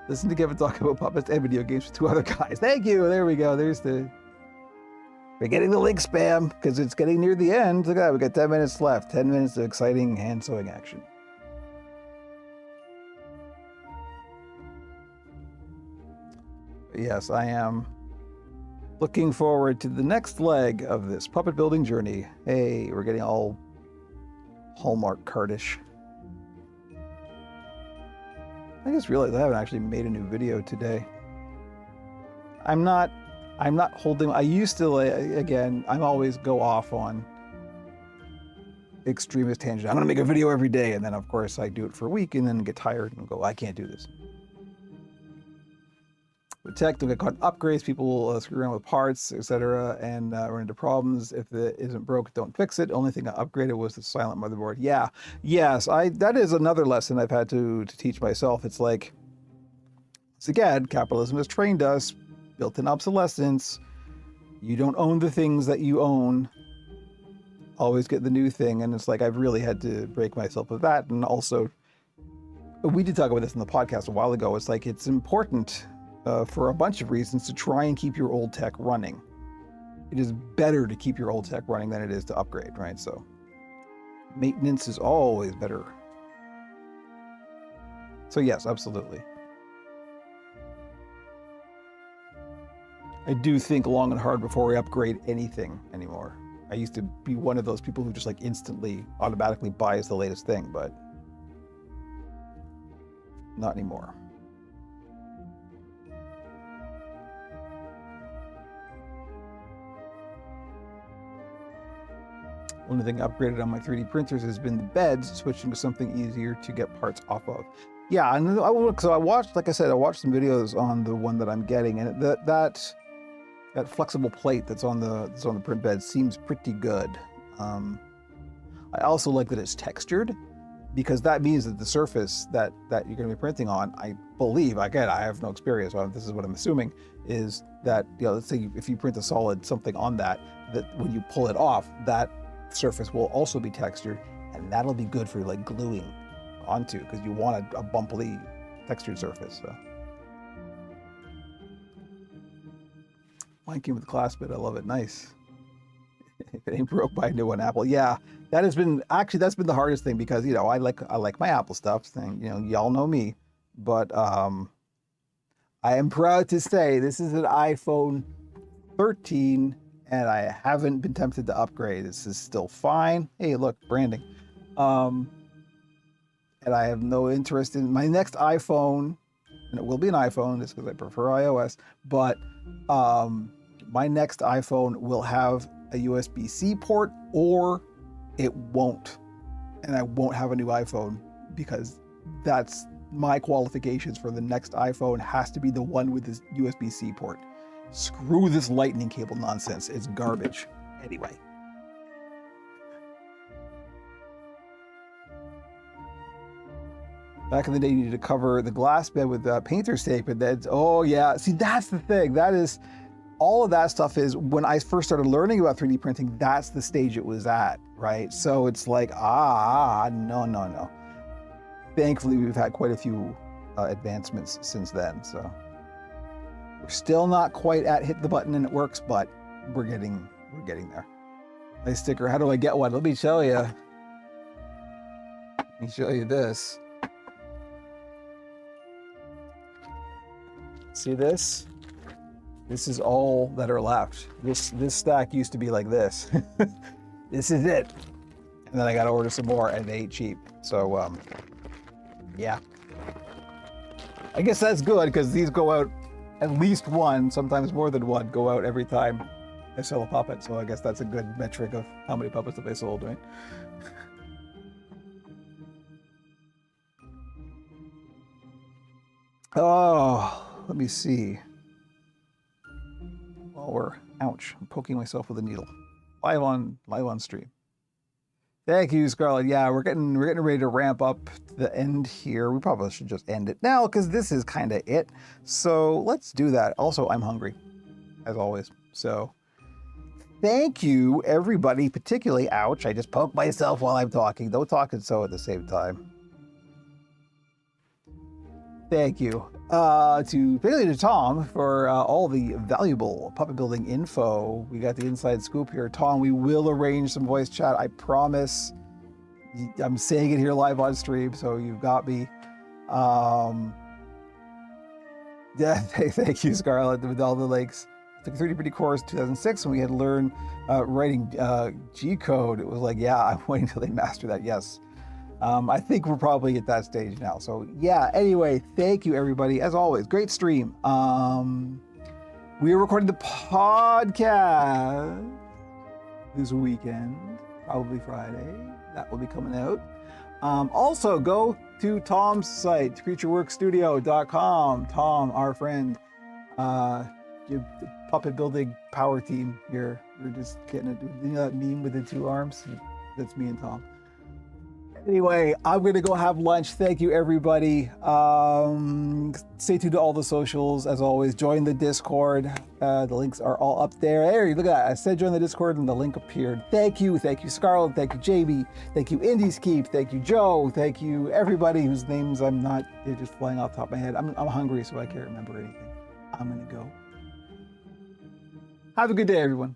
[SPEAKER 1] listen to Kevin talk about puppets and video games with two other guys. Thank you. There we go. We're getting the link spam because it's getting near the end. Look at that. We got 10 minutes left. 10 minutes of exciting hand sewing action. Yes, I am looking forward to the next leg of this puppet building journey. Hey, we're getting all Hallmark cardish. I just realized I haven't actually made a new video today. I'm not holding, I used to, again, I'm always go off on extremist tangent. I'm gonna make a video every day, and then of course I do it for a week and then get tired and go, I can't do this. With tech, don't get caught in upgrades. People will screw around with parts, etc., and run into problems. If it isn't broke, don't fix it. Only thing I upgraded was the silent motherboard. Yeah, yes, that is another lesson I've had to teach myself. It's like, again, capitalism has trained us, built-in obsolescence. You don't own the things that you own. Always get the new thing, and it's like I've really had to break myself of that. And also, we did talk about this in the podcast a while ago. It's like it's important. For a bunch of reasons, to try and keep your old tech running. It is better to keep your old tech running than it is to upgrade, right? So maintenance is always better. So yes, absolutely. I do think long and hard before I upgrade anything anymore. I used to be one of those people who just instantly, automatically buys the latest thing, but not anymore. One thing upgraded on my 3D printers has been the beds, switching to something easier to get parts off of. Yeah, and I watched, like I said, I watched some videos on the one that I'm getting, and that flexible plate that's on the print bed seems pretty good. I also like that it's textured, because that means that the surface that you're going to be printing on, I believe, again, I have no experience, so this is what I'm assuming, is that, let's say if you print a solid something on that when you pull it off, that surface will also be textured, and that'll be good for gluing onto, because you want a bumpily textured surface. So. Mine came with a clasp bit. I love it. Nice. If it ain't broke, buy a new one. Apple. Yeah, that's been the hardest thing, because I like my Apple stuff. Y'all know me, but I am proud to say this is an iPhone 13. And I haven't been tempted to upgrade. This is still fine. Hey, look, branding. And I have no interest in my next iPhone, and it will be an iPhone just because I prefer iOS, but my next iPhone will have a USB-C port, or it won't. And I won't have a new iPhone, because that's my qualifications for the next iPhone. Has to be the one with this USB-C port. Screw this lightning cable nonsense. It's garbage. Anyway. Back in the day, you needed to cover the glass bed with painter's tape, and then, oh yeah, see, that's the thing. That is, all of that stuff is, when I first started learning about 3D printing, that's the stage it was at, right? So it's like, no. Thankfully, we've had quite a few advancements since then, so. We're still not quite at hit the button and it works, but we're getting there. Nice sticker. How do I get one? Let me show you. Let me show you this. See this? This is all that are left. This stack used to be like this. This is it. And then I got to order some more, and they ain't cheap. So, yeah. I guess that's good because these go out. At least one, sometimes more than one, go out every time I sell a puppet. So I guess that's a good metric of how many puppets have I sold, right? Oh, let me see. Ouch, I'm poking myself with a needle. Live on stream. Thank you, Scarlett. Yeah, we're getting ready to ramp up to the end here. We probably should just end it now because this is kind of it. So let's do that. Also, I'm hungry, as always. So thank you, everybody, particularly, ouch, I just poked myself while I'm talking. Don't talk and sew at the same time. Thank you. Particularly to Tom for all the valuable puppet building info. We got the inside scoop here. Tom, we will arrange some voice chat, I promise. I'm saying it here live on stream, so you've got me. Yeah, thank you, Scarlett, with all the links. I took a 3D printing course in 2006 when we had to learn writing G-code. It was like, yeah, I'm waiting until they master that, yes. I think we're probably at that stage now. So yeah, anyway, thank you everybody. As always, great stream. We are recording the podcast this weekend, probably Friday. That will be coming out. Also, go to Tom's site, creatureworksstudio.com. Tom, our friend, the puppet building power team here. We're just getting it. You know that meme with the two arms? That's me and Tom. Anyway, I'm going to go have lunch. Thank you, everybody. Stay tuned to all the socials. As always, join the Discord. The links are all up there. Hey, look at that. I said join the Discord and the link appeared. Thank you. Thank you, Scarlett. Thank you, JB. Thank you, Indies Keep. Thank you, Joe. Thank you, everybody whose names they're just flying off the top of my head. I'm hungry, so I can't remember anything. I'm going to go. Have a good day, everyone.